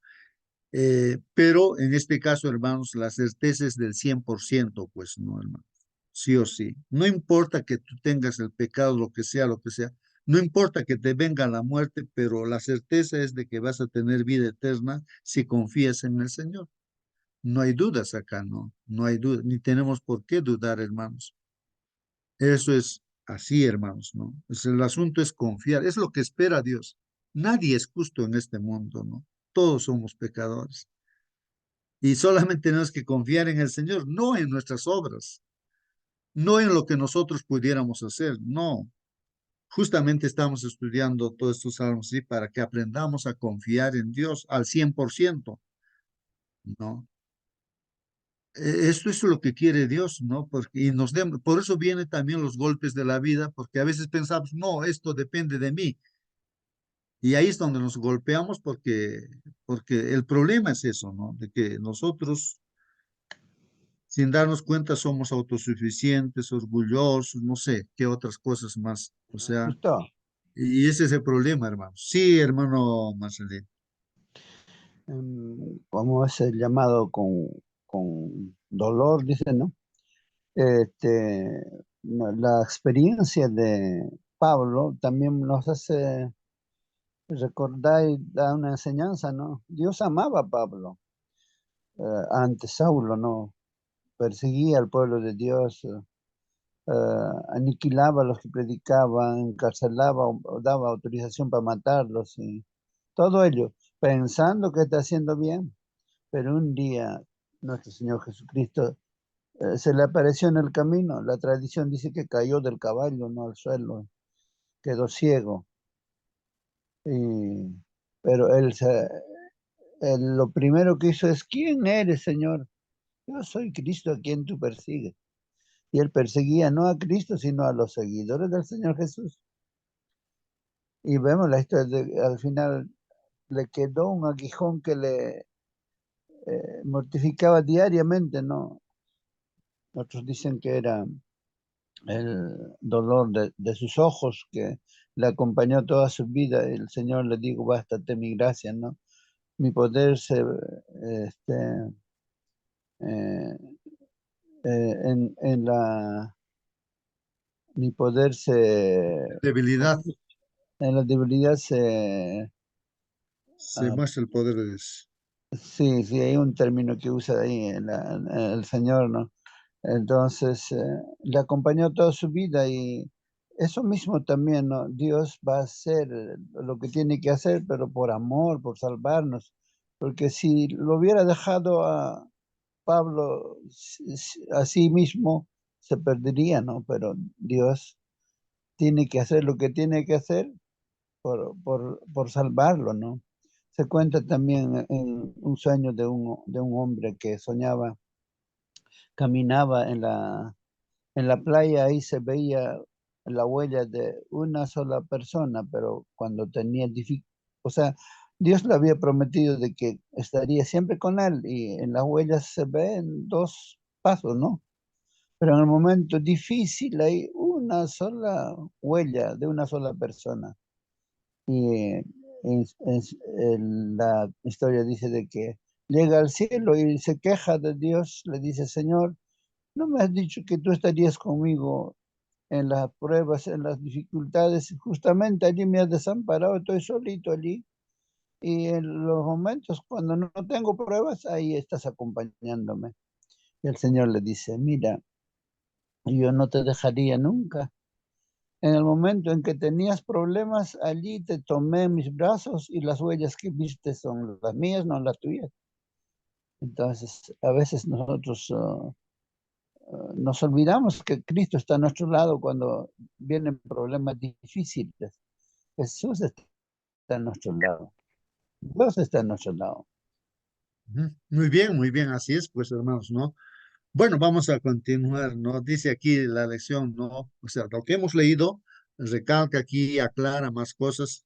Pero en este caso, hermanos, la certeza es del 100%, pues, ¿no, hermano? Sí o sí. No importa que tú tengas el pecado, lo que sea, lo que sea. No importa que te venga la muerte, pero la certeza es de que vas a tener vida eterna si confías en el Señor. No hay dudas acá, ¿no? No hay dudas, ni tenemos por qué dudar, hermanos. Eso es así, hermanos, ¿no? El asunto es confiar, es lo que espera Dios. Nadie es justo en este mundo, ¿no? Todos somos pecadores. Y solamente tenemos que confiar en el Señor, no en nuestras obras, no en lo que nosotros pudiéramos hacer, no. Justamente estamos estudiando todos estos salmos, ¿sí? Para que aprendamos a confiar en Dios al 100%, ¿no? Esto es lo que quiere Dios, ¿no? Porque, por eso vienen también los golpes de la vida, porque a veces pensamos, no, esto depende de mí. Y ahí es donde nos golpeamos porque el problema es eso, ¿no? De que nosotros, sin darnos cuenta, somos autosuficientes, orgullosos, no sé, qué otras cosas más. O sea, Justo, y ese es el problema, hermano. Sí, hermano Marcelino. como es el llamado con dolor, dice, ¿no? Este, no, la experiencia de Pablo también nos hace recordar y da una enseñanza, ¿no? Dios amaba a Pablo, antes Saulo, ¿no? Perseguía al pueblo de Dios, aniquilaba a los que predicaban, encarcelaba o daba autorización para matarlos y todo ello pensando que está haciendo bien. Pero un día nuestro Señor Jesucristo se le apareció en el camino. La tradición dice que cayó del caballo, no al suelo, quedó ciego. Y, pero él lo primero que hizo es, ¿quién eres, Señor? Yo soy Cristo a quien tú persigues. Y él perseguía no a Cristo, sino a los seguidores del Señor Jesús. Y vemos la historia, al final le quedó un aguijón que le mortificaba diariamente, ¿no? Otros dicen que era el dolor de sus ojos que le acompañó toda su vida. El Señor le dijo, bástate mi gracia, ¿no? Mi poder este, eh, en mi poder Debilidad, en la debilidad se ah, muestra el poder de Dios. sí, sí, hay un término que usa ahí el Señor, ¿no? Entonces, le acompañó toda su vida y eso mismo también, ¿no? Dios va a hacer lo que tiene que hacer, pero por amor, por salvarnos. Porque si lo hubiera dejado a Pablo a sí mismo, se perdería, ¿no? Pero Dios tiene que hacer lo que tiene que hacer por salvarlo, ¿no? Se cuenta también en un sueño de un hombre que soñaba, caminaba en la playa, ahí se veía la huella de una sola persona, pero cuando tenía o sea, Dios le había prometido de que estaría siempre con él y en las huellas se ven dos pasos, ¿no? Pero en el momento difícil hay una sola huella de una sola persona. Y la historia dice de que llega al cielo y se queja de Dios, le dice, Señor, ¿no me has dicho que tú estarías conmigo en las pruebas, en las dificultades? Justamente allí me has desamparado, estoy solito allí. Y en los momentos cuando no tengo pruebas, ahí estás acompañándome. Y el Señor le dice, mira, yo no te dejaría nunca. En el momento en que tenías problemas, allí te tomé en mis brazos y las huellas que viste son las mías, no las tuyas. Entonces, a veces nosotros nos olvidamos que Cristo está a nuestro lado cuando vienen problemas difíciles. Jesús está a nuestro lado. Dios está a nuestro lado. Muy bien, así es, pues, hermanos, ¿no? Bueno, vamos a continuar, ¿no? Dice aquí la lección, ¿no? O sea, lo que hemos leído recalca aquí, aclara más cosas.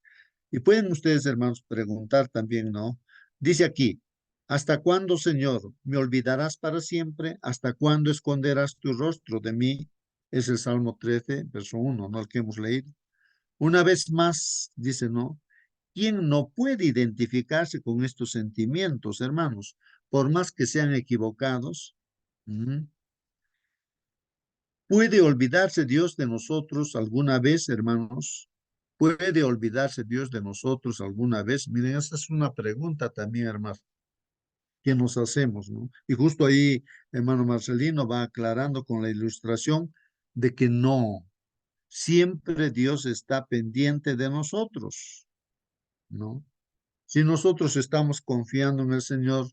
Y pueden ustedes, hermanos, preguntar también, ¿no? Dice aquí, ¿hasta cuándo, Señor, me olvidarás para siempre? ¿Hasta cuándo esconderás tu rostro de mí? Es el Salmo 13, verso 1, ¿no? El que hemos leído. Una vez más, dice, ¿no? ¿Quién no puede identificarse con estos sentimientos, hermanos? Por más que sean equivocados. ¿Puede olvidarse Dios de nosotros alguna vez, hermanos? ¿Puede olvidarse Dios de nosotros alguna vez? Miren, esa es una pregunta también, hermano, que nos hacemos, ¿no? Y justo ahí, hermano Marcelino va aclarando con la ilustración de que no, siempre Dios está pendiente de nosotros, ¿no? Si nosotros estamos confiando en el Señor,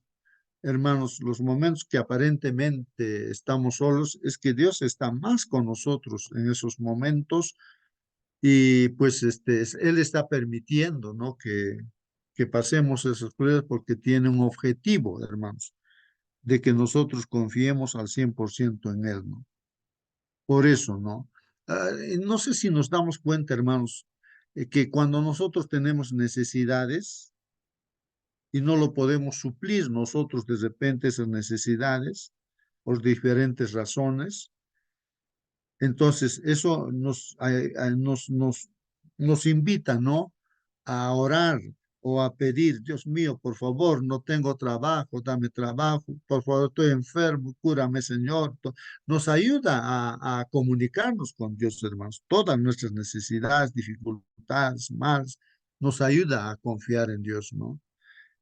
hermanos, los momentos que aparentemente estamos solos, es que Dios está más con nosotros en esos momentos y pues Él está permitiendo, ¿no? Que pasemos esas pruebas porque tiene un objetivo, hermanos. de que nosotros confiemos al 100% en Él, ¿no? Por eso, ¿no? No sé si nos damos cuenta, hermanos, que cuando nosotros tenemos necesidades y no lo podemos suplir nosotros de repente esas necesidades por diferentes razones, entonces eso nos invita, ¿no? A orar o a pedir, Dios mío, por favor, no tengo trabajo, dame trabajo, por favor, estoy enfermo, cúrame, Señor. Nos ayuda a comunicarnos con Dios, hermanos. Todas nuestras necesidades, dificultades, males, nos ayuda a confiar en Dios, ¿no?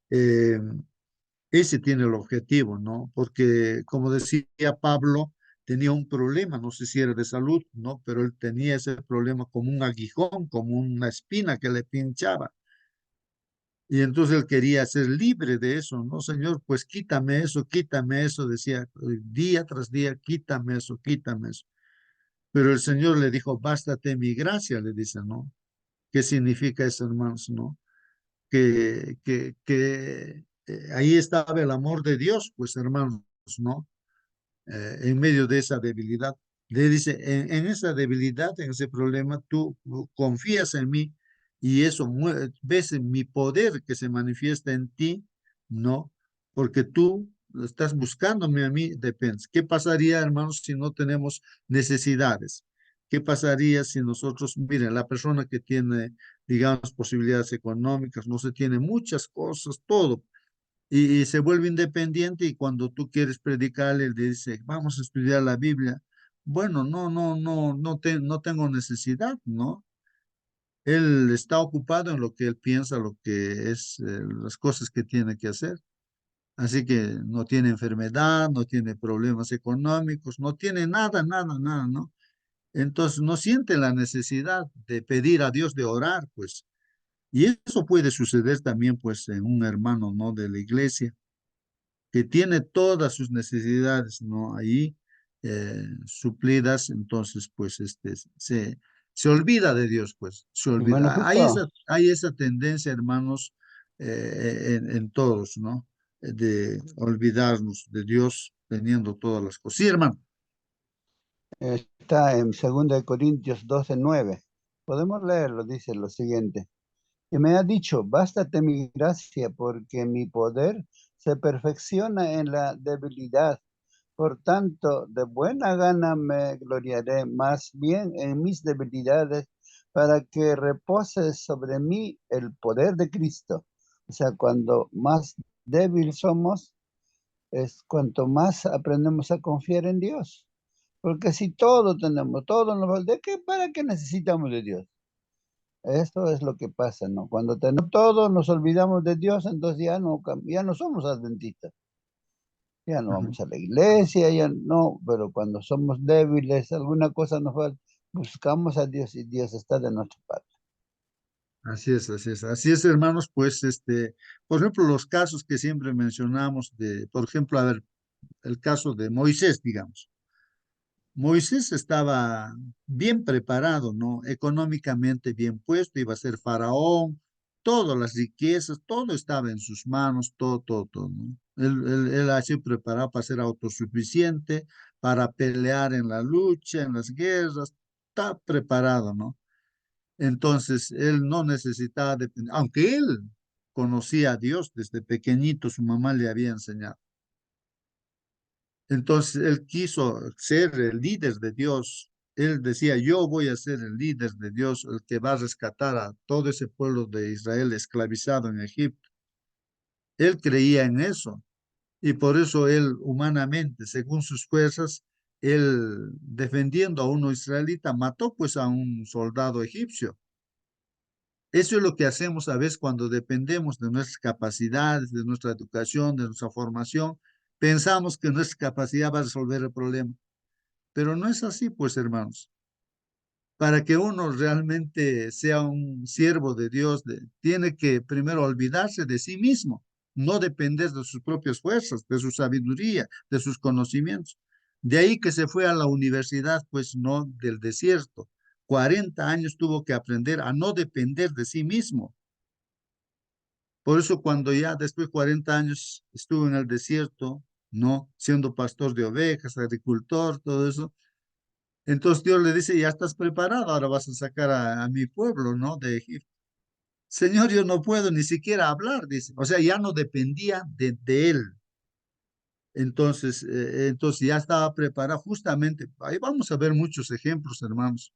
Eh, Ese tiene el objetivo, ¿no? Porque, como decía Pablo, tenía un problema, no sé si era de salud, ¿no? Pero él tenía ese problema como un aguijón, como una espina que le pinchaba. Y entonces él quería ser libre de eso, ¿no? Señor, pues quítame eso, decía día tras día, quítame eso, quítame eso. Pero el Señor le dijo, bástate mi gracia, le dice, ¿no? ¿Qué significa eso, hermanos, no? Que ahí estaba el amor de Dios, pues, hermanos, ¿no? En medio de esa debilidad. Le dice, en esa debilidad, en ese problema, tú confías en mí y eso ves en mi poder que se manifiesta en ti, ¿no? Porque tú estás buscándome a mí, dependes. ¿Qué pasaría, hermanos, si no tenemos necesidades? ¿Qué pasaría si nosotros, miren, la persona que tiene, digamos, posibilidades económicas, no se tiene muchas cosas, todo, y se vuelve independiente y cuando tú quieres predicarle, le dice, vamos a estudiar la Biblia. Bueno, no tengo necesidad, ¿no? Él está ocupado en lo que él piensa, lo que es las cosas que tiene que hacer. Así que no tiene enfermedad, no tiene problemas económicos, no tiene nada, ¿no? Entonces no siente la necesidad de pedir a Dios, de orar, pues. Y eso puede suceder también, pues, en un hermano, ¿no? De la iglesia que tiene todas sus necesidades, ¿no? Ahí suplidas, entonces, pues, se olvida de Dios, pues, se Hermano olvida. Justo, Hay esa tendencia, hermanos, en todos, ¿no? De olvidarnos de Dios teniendo todas las cosas. Sí, hermano. está en 2 Corintios 12:9. Podemos leerlo, dice lo siguiente. Y me ha dicho, bástate mi gracia, porque mi poder se perfecciona en la debilidad. Por tanto, de buena gana me gloriaré más bien en mis debilidades, para que repose sobre mí el poder de Cristo. O sea, cuando más débil somos, es cuanto más aprendemos a confiar en Dios. Porque si todo tenemos, todo nos va, ¿de qué? ¿Para qué necesitamos de Dios? Esto es lo que pasa, ¿no? Cuando tenemos todo, nos olvidamos de Dios, entonces ya no somos adventistas. Ya no Ajá. vamos a la iglesia, ya no, pero cuando somos débiles, alguna cosa nos falta, buscamos a Dios y Dios está de nuestra parte. Así es, hermanos, pues, por ejemplo, los casos que siempre mencionamos por ejemplo, a ver, el caso de Moisés, digamos. Moisés estaba bien preparado, ¿no? Económicamente bien puesto, iba a ser faraón, todas las riquezas, todo estaba en sus manos, todo, ¿no? Él ha sido preparado para ser autosuficiente, para pelear en la lucha, en las guerras, está preparado, ¿no? Entonces, él no necesitaba depender, aunque él conocía a Dios desde pequeñito, su mamá le había enseñado. Entonces él quiso ser el líder de Dios. Él decía, yo voy a ser el líder de Dios, el que va a rescatar a todo ese pueblo de Israel esclavizado en Egipto. Él creía en eso y por eso él humanamente, según sus fuerzas, él defendiendo a uno israelita, mató pues a un soldado egipcio. Eso es lo que hacemos a veces cuando dependemos de nuestras capacidades, de nuestra educación, de nuestra formación. Pensamos que nuestra capacidad va a resolver el problema. Pero no es así, pues, hermanos. Para que uno realmente sea un siervo de Dios, tiene que primero olvidarse de sí mismo, no depender de sus propias fuerzas, de su sabiduría, de sus conocimientos. De ahí que se fue a la universidad, pues no del desierto. 40 años tuvo que aprender a no depender de sí mismo. Por eso cuando ya después de 40 años estuvo en el desierto, ¿no? Siendo pastor de ovejas, agricultor, todo eso. Entonces Dios le dice, ya estás preparado, ahora vas a sacar a mi pueblo, ¿no? De Egipto. Señor, yo no puedo ni siquiera hablar, dice. O sea, ya no dependía de él. Entonces ya estaba preparado justamente. Ahí vamos a ver muchos ejemplos, hermanos.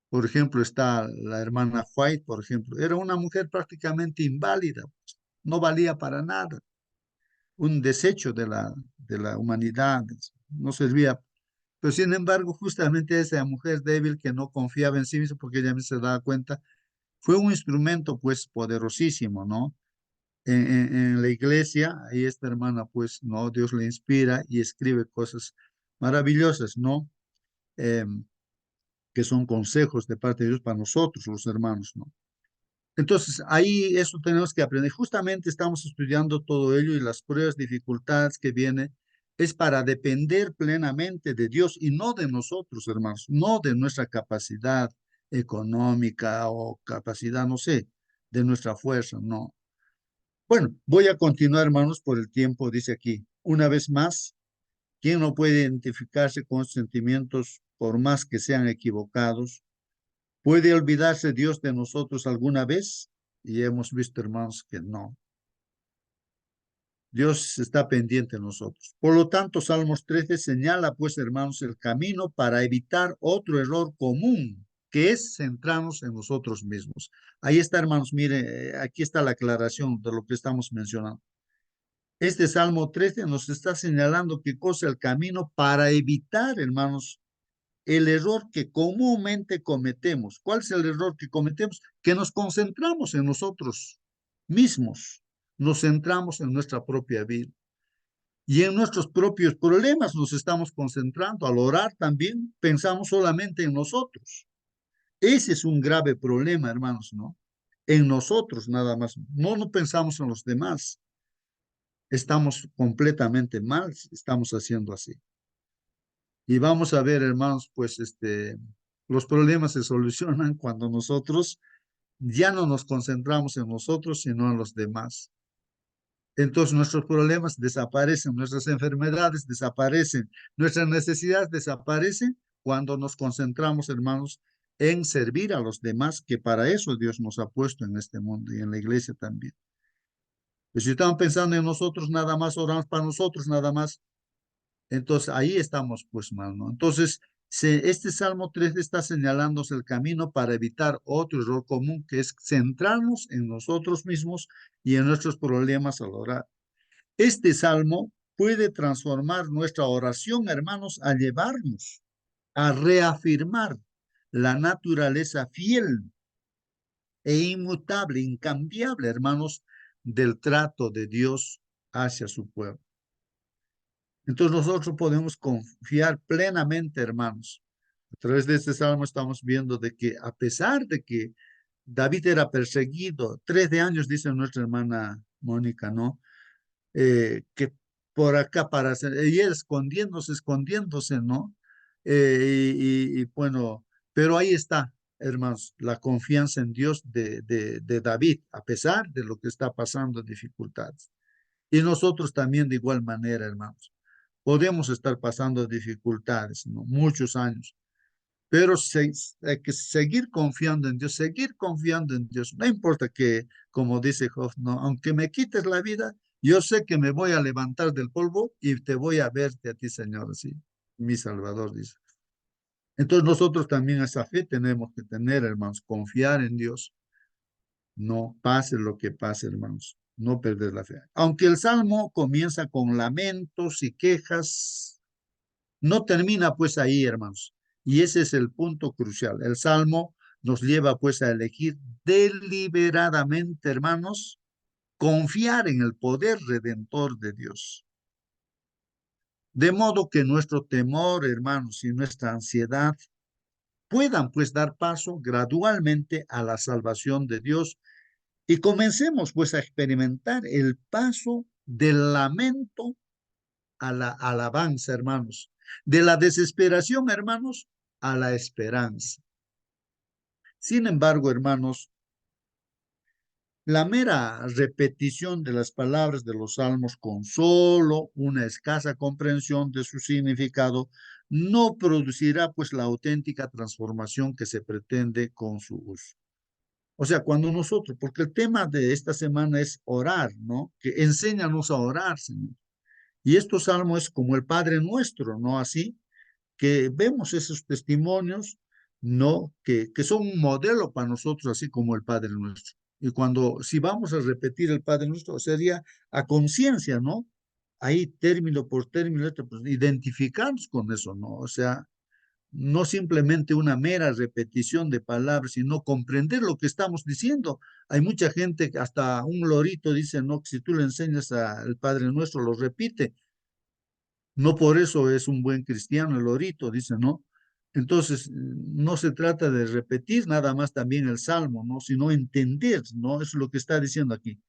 Por ejemplo, está la hermana White, por ejemplo. Era una mujer prácticamente inválida, pues, no valía para nada. Un desecho de la humanidad, no servía. Pero sin embargo, justamente esa mujer débil que no confiaba en sí misma, porque ella misma se daba cuenta, fue un instrumento pues poderosísimo, ¿no? En la iglesia, ahí esta hermana pues, ¿no? Dios le inspira y escribe cosas maravillosas, ¿no? Que son consejos de parte de Dios para nosotros, los hermanos, ¿no? Entonces, ahí eso tenemos que aprender. Justamente estamos estudiando todo ello y las pruebas, dificultades que vienen, es para depender plenamente de Dios y no de nosotros, hermanos, no de nuestra capacidad económica o capacidad, no sé, de nuestra fuerza, no. Bueno, voy a continuar, hermanos, por el tiempo, dice aquí. Una vez más, ¿quién no puede identificarse con sentimientos por más que sean equivocados? ¿Puede olvidarse Dios de nosotros alguna vez? Y hemos visto, hermanos, que no. Dios está pendiente de nosotros. Por lo tanto, Salmos 13 señala, pues, hermanos, el camino para evitar otro error común, que es centrarnos en nosotros mismos. Ahí está, hermanos, mire, aquí está la aclaración de lo que estamos mencionando. Este Salmo 13 nos está señalando qué cosa el camino para evitar, hermanos, el error que comúnmente cometemos. ¿Cuál es el error que cometemos? Que nos concentramos en nosotros mismos, nos centramos en nuestra propia vida y en nuestros propios problemas nos estamos concentrando. Al orar también pensamos solamente en nosotros. Ese es un grave problema, hermanos, ¿no? En nosotros nada más. No pensamos en los demás. Estamos completamente mal, estamos haciendo así. Y vamos a ver, hermanos, pues los problemas se solucionan cuando nosotros ya no nos concentramos en nosotros, sino en los demás. Entonces nuestros problemas desaparecen, nuestras enfermedades desaparecen, nuestras necesidades desaparecen cuando nos concentramos, hermanos, en servir a los demás, que para eso Dios nos ha puesto en este mundo y en la iglesia también. Pues si estamos pensando en nosotros, nada más oramos para nosotros, nada más. Entonces ahí estamos pues mal, ¿no? Entonces este Salmo 3 está señalándose el camino para evitar otro error común, que es centrarnos en nosotros mismos y en nuestros problemas al orar. Este Salmo puede transformar nuestra oración, hermanos, a llevarnos a reafirmar la naturaleza fiel e inmutable, incambiable, hermanos, del trato de Dios hacia su pueblo. Entonces nosotros podemos confiar plenamente, hermanos. A través de este salmo estamos viendo de que a pesar de que David era perseguido, 13 años, dice nuestra hermana Mónica, ¿no? Que por acá para hacer, ella escondiéndose, ¿no? Bueno, pero ahí está, hermanos, la confianza en Dios de David, a pesar de lo que está pasando, dificultades. Y nosotros también de igual manera, hermanos. Podemos estar pasando dificultades, ¿no? Muchos años, pero hay que seguir confiando en Dios, seguir confiando en Dios. No importa que, como dice Job, no, aunque me quites la vida, yo sé que me voy a levantar del polvo y te voy a verte a ti, Señor, así, mi Salvador, dice. Entonces nosotros también esa fe tenemos que tener, hermanos, confiar en Dios. No pase lo que pase, hermanos, no perder la fe. Aunque el Salmo comienza con lamentos y quejas, no termina pues ahí, hermanos. Y ese es el punto crucial. El Salmo nos lleva pues a elegir deliberadamente, hermanos, confiar en el poder redentor de Dios. De modo que nuestro temor, hermanos, y nuestra ansiedad puedan pues dar paso gradualmente a la salvación de Dios y comencemos pues a experimentar el paso del lamento a la alabanza, hermanos, de la desesperación, hermanos, a la esperanza. Sin embargo, hermanos, La mera repetición de las palabras de los salmos con solo una escasa comprensión de su significado no producirá pues la auténtica transformación que se pretende con su uso. O sea, cuando nosotros, porque el tema de esta semana es orar, ¿no? Que enséñanos a orar, Señor. Y estos salmos es como el Padre Nuestro, ¿no? Así que vemos esos testimonios, ¿no? Que son un modelo para nosotros, así como el Padre Nuestro. Y cuando, si vamos a repetir el Padre Nuestro, sería a conciencia, ¿no? Ahí término por término, pues, identificarnos con eso, ¿no? O sea, no simplemente una mera repetición de palabras, sino comprender lo que estamos diciendo. Hay mucha gente, hasta un lorito dice, no, que si tú le enseñas al Padre Nuestro, lo repite. No por eso es un buen cristiano el lorito, dice, ¿no? Entonces, no se trata de repetir nada más también el salmo, ¿no? Sino entender, ¿no? Eso es lo que está diciendo aquí.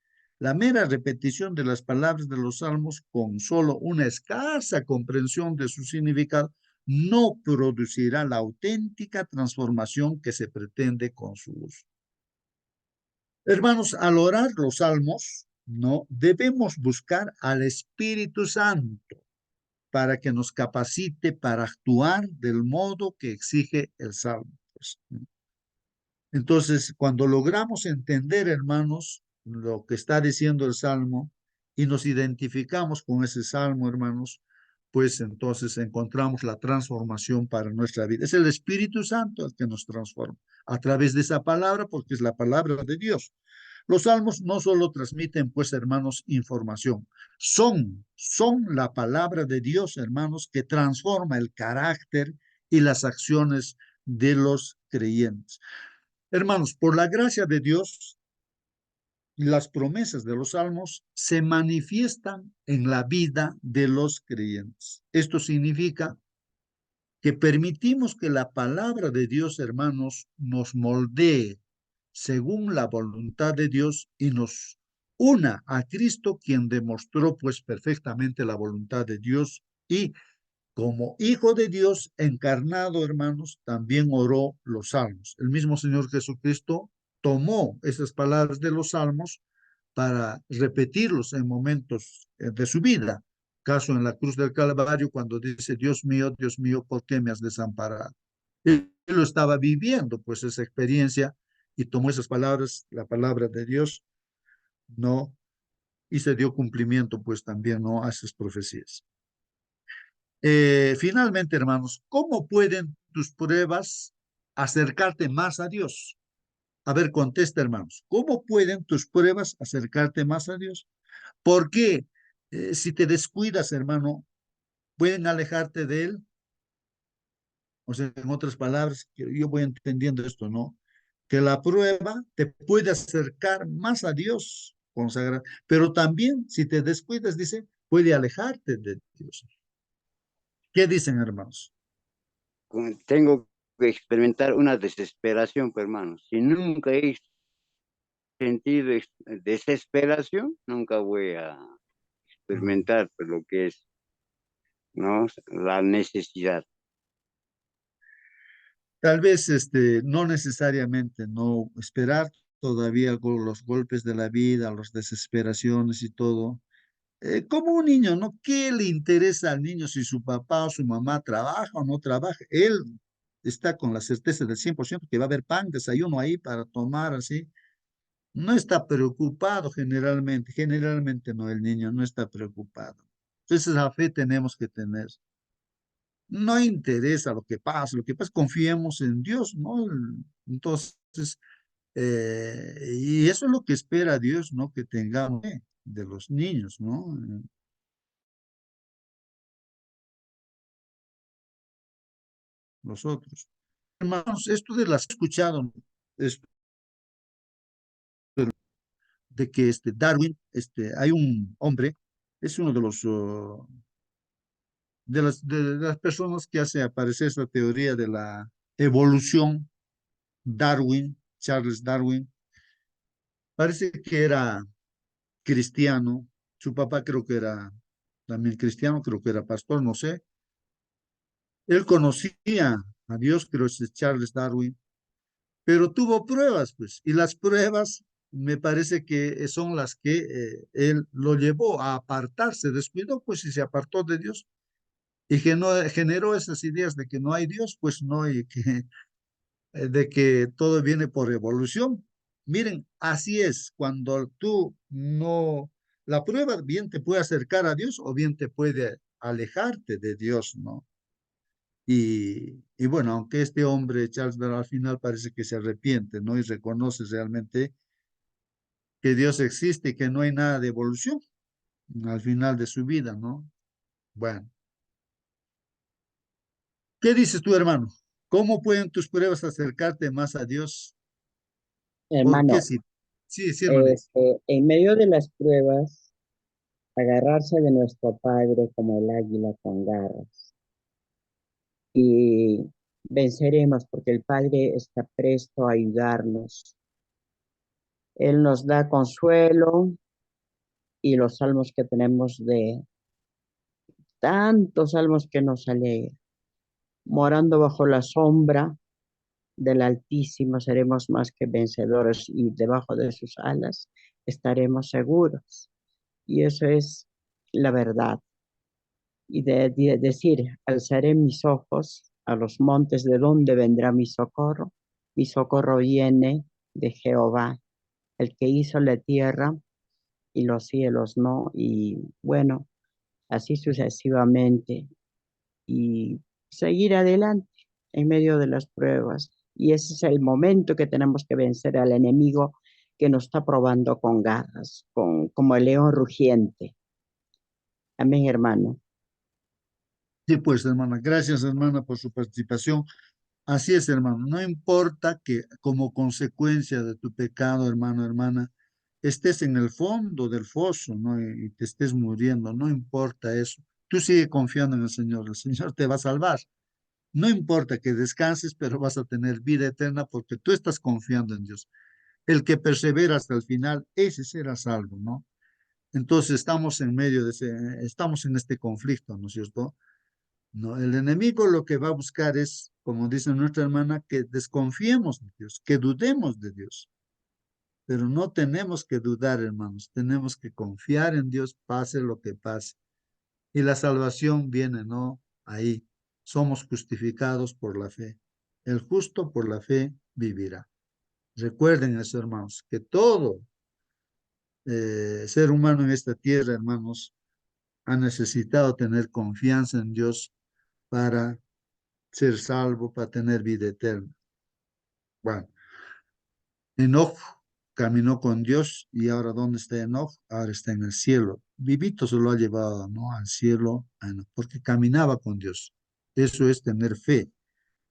La mera repetición de las palabras de los salmos con solo una escasa comprensión de su significado no producirá la auténtica transformación que se pretende con su uso. Hermanos, al orar los salmos, ¿no? Debemos buscar al Espíritu Santo para que nos capacite para actuar del modo que exige el Salmo. Pues, ¿no? Entonces, cuando logramos entender, hermanos, lo que está diciendo el Salmo y nos identificamos con ese Salmo, hermanos, pues entonces encontramos la transformación para nuestra vida. Es el Espíritu Santo el que nos transforma a través de esa palabra, porque es la palabra de Dios. Los salmos no solo transmiten, pues, hermanos, información, son la palabra de Dios, hermanos, que transforma el carácter y las acciones de los creyentes. Hermanos, por la gracia de Dios, las promesas de los salmos se manifiestan en la vida de los creyentes. Esto significa que permitimos que la palabra de Dios, hermanos, nos moldee según la voluntad de Dios y nos una a Cristo, quien demostró pues perfectamente la voluntad de Dios y como hijo de Dios encarnado, hermanos, también oró los salmos. El mismo Señor Jesucristo tomó esas palabras de los salmos para repetirlos en momentos de su vida. Caso en la cruz del Calvario, cuando dice, Dios mío, ¿por qué me has desamparado? Él lo estaba viviendo, pues, esa experiencia, y tomó esas palabras, la palabra de Dios, ¿no? Y se dio cumplimiento, pues, también, ¿no? A esas profecías. Finalmente, hermanos, ¿cómo pueden tus pruebas acercarte más a Dios? A ver, contesta, hermanos, ¿cómo pueden tus pruebas acercarte más a Dios? Porque si te descuidas, hermano, pueden alejarte de Él. O sea, en otras palabras, yo voy entendiendo esto, ¿no? Que la prueba te puede acercar más a Dios, consagrar, pero también si te descuidas, dice, puede alejarte de Dios. ¿Qué dicen, hermanos? Tengo que experimentar una desesperación, pues, hermano. Si nunca he sentido desesperación, nunca voy a experimentar pues, lo que es, ¿no? La necesidad. Tal vez no necesariamente no esperar todavía con los golpes de la vida, las desesperaciones y todo. Como un niño, ¿no? ¿Qué le interesa al niño si su papá o su mamá trabaja o no trabaja? Él está con la certeza del 100% que va a haber pan, desayuno ahí para tomar así. No está preocupado generalmente no, el niño no está preocupado. Entonces, esa fe tenemos que tener. No interesa lo que pasa, confiemos en Dios, ¿no? Entonces, y eso es lo que espera Dios, ¿no? Que tengamos fe de los niños, ¿no? Nosotros. Hermanos, esto de las escuchado, esto de que Darwin, hay un hombre, es uno de los de las personas que hace aparecer esta teoría de la evolución, Darwin, Charles Darwin, parece que era cristiano, su papá creo que era también cristiano, creo que era pastor, no sé. Él conocía a Dios, creo que es Charles Darwin, pero tuvo pruebas, pues, y las pruebas me parece que son las que él lo llevó a apartarse, descuidó, pues, y se apartó de Dios. Y que no generó esas ideas de que no hay Dios, pues no, y que, de que todo viene por evolución. Miren, así es, cuando tú no, la prueba bien te puede acercar a Dios o bien te puede alejarte de Dios, ¿no? Y bueno, aunque este hombre, Charles Darwin, al final parece que se arrepiente, ¿no? Y reconoce realmente que Dios existe y que no hay nada de evolución al final de su vida, ¿no? Bueno, ¿qué dices tú, hermano? ¿Cómo pueden tus pruebas acercarte más a Dios? ¿Por qué Hermano, sí? Sí, sí, hermanito. en medio de las pruebas, agarrarse de nuestro Padre como el águila con garras y venceremos porque el Padre está presto a ayudarnos. Él nos da consuelo y los salmos que tenemos de tantos salmos que nos alegran. Morando bajo la sombra del Altísimo seremos más que vencedores y debajo de sus alas estaremos seguros. Y eso es la verdad. Y de decir, alzaré mis ojos a los montes, ¿de dónde vendrá mi socorro? Mi socorro viene de Jehová, el que hizo la tierra y los cielos, ¿no? Y bueno, así sucesivamente. Y seguir adelante en medio de las pruebas. Y ese es el momento que tenemos que vencer al enemigo que nos está probando con garras, como el león rugiente. Amén, hermano. Sí, pues, hermana, gracias, hermana, por su participación. Así es, hermano. No importa que como consecuencia de tu pecado, hermano, hermana, estés en el fondo del foso, ¿no? Y te estés muriendo, no importa eso. Tú sigue confiando en el Señor te va a salvar. No importa que descanses, pero vas a tener vida eterna porque tú estás confiando en Dios. El que persevera hasta el final, ese será salvo, ¿no? Entonces estamos en medio de estamos en este conflicto, ¿no es cierto? No, el enemigo lo que va a buscar es, como dice nuestra hermana, que desconfiemos de Dios, que dudemos de Dios. Pero no tenemos que dudar, hermanos, tenemos que confiar en Dios, pase lo que pase. Y la salvación viene, ¿no? Ahí. Somos justificados por la fe. El justo por la fe vivirá. Recuerden eso, hermanos, que todo ser humano en esta tierra, hermanos, ha necesitado tener confianza en Dios para ser salvo, para tener vida eterna. Bueno, Enoch caminó con Dios y ahora ¿dónde está Enoch? Ahora está en el cielo. Vivito se lo ha llevado, ¿no? Al cielo, porque caminaba con Dios. Eso es tener fe.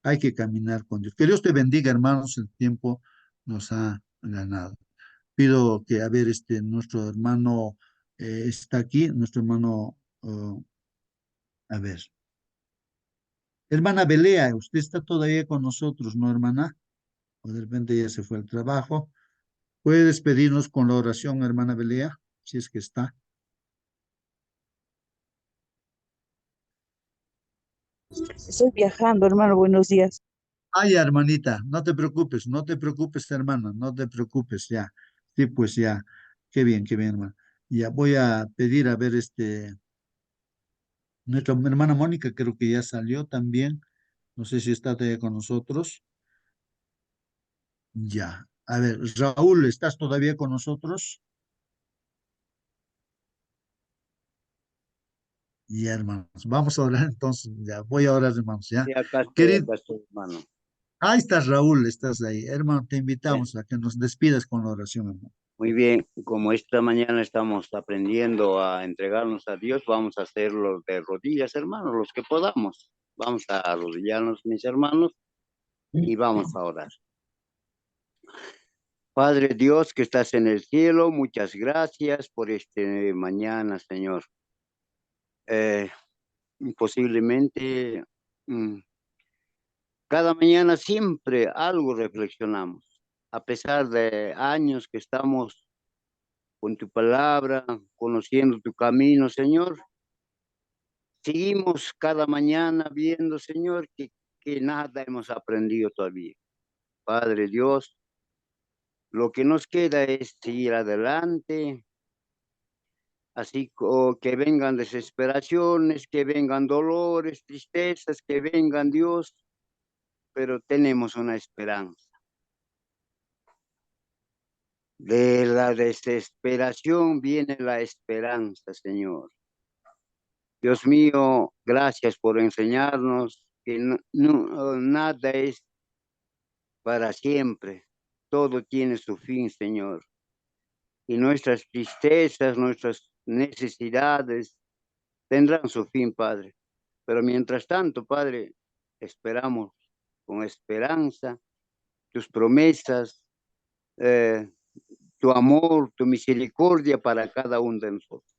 Hay que caminar con Dios. Que Dios te bendiga, hermanos. El tiempo nos ha ganado. Pido que, a ver, nuestro hermano está aquí, nuestro hermano, a ver, hermana Belea, usted está todavía con nosotros, ¿no, hermana? O de repente ya se fue al trabajo. ¿Puede despedirnos con la oración, hermana Belea? Si es que está. Estoy viajando, hermano, buenos días. Ay, hermanita, no te preocupes, no te preocupes, hermana, no te preocupes, ya. Sí, pues ya. Qué bien, hermana. Ya voy a pedir, a ver, nuestra hermana Mónica creo que ya salió también. No sé si está todavía con nosotros. Ya. A ver, Raúl, ¿estás todavía con nosotros? Ya, hermanos. Vamos a orar entonces. Ya, voy a orar, hermanos, ya. Sí, Querido, acá estoy, hermano. ahí estás, Raúl, estás ahí. Hermano, te Bien. invitamos a que nos despidas con la oración, hermano. Muy bien, como esta mañana estamos aprendiendo a entregarnos a Dios, vamos a hacerlo de rodillas, hermanos, los que podamos. Vamos a arrodillarnos, mis hermanos, y vamos a orar. Padre Dios que estás en el cielo, muchas gracias por mañana, Señor. Posiblemente cada mañana siempre algo reflexionamos, a pesar de años que estamos con tu palabra, conociendo tu camino, Señor. Seguimos cada mañana viendo, Señor, que nada hemos aprendido todavía. Padre Dios, Lo que nos queda es seguir adelante, así que vengan desesperaciones, que vengan dolores, tristezas, que vengan Dios, pero tenemos una esperanza. De la desesperación viene la esperanza, Señor. Dios mío, gracias por enseñarnos que nada es para siempre. Todo tiene su fin, Señor. Y nuestras tristezas, nuestras necesidades tendrán su fin, Padre. Pero mientras tanto, Padre, esperamos con esperanza tus promesas, tu amor, tu misericordia para cada uno de nosotros.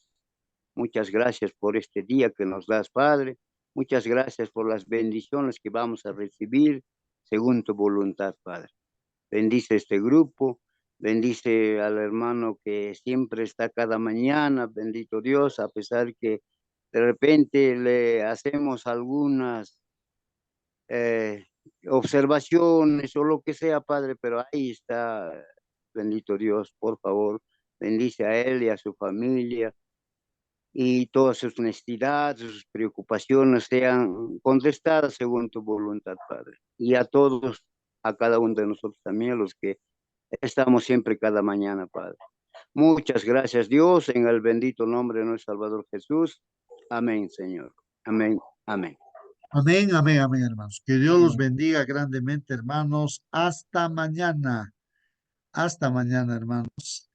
Muchas gracias por este día que nos das, Padre. Muchas gracias por las bendiciones que vamos a recibir según tu voluntad, Padre. Bendice este grupo, bendice al hermano que siempre está cada mañana, bendito Dios, a pesar que de repente le hacemos algunas observaciones o lo que sea, Padre, pero ahí está, bendito Dios, por favor, bendice a él y a su familia y todas sus necesidades, sus preocupaciones sean contestadas según tu voluntad, Padre. Y a todos, a cada uno de nosotros también, los que estamos siempre cada mañana, Padre. Muchas gracias, Dios, en el bendito nombre de nuestro Salvador Jesús. Amén, Señor. Amén, amén. Amén, amén, amén, hermanos. Que Dios los bendiga grandemente, hermanos. Hasta mañana. Hasta mañana, hermanos.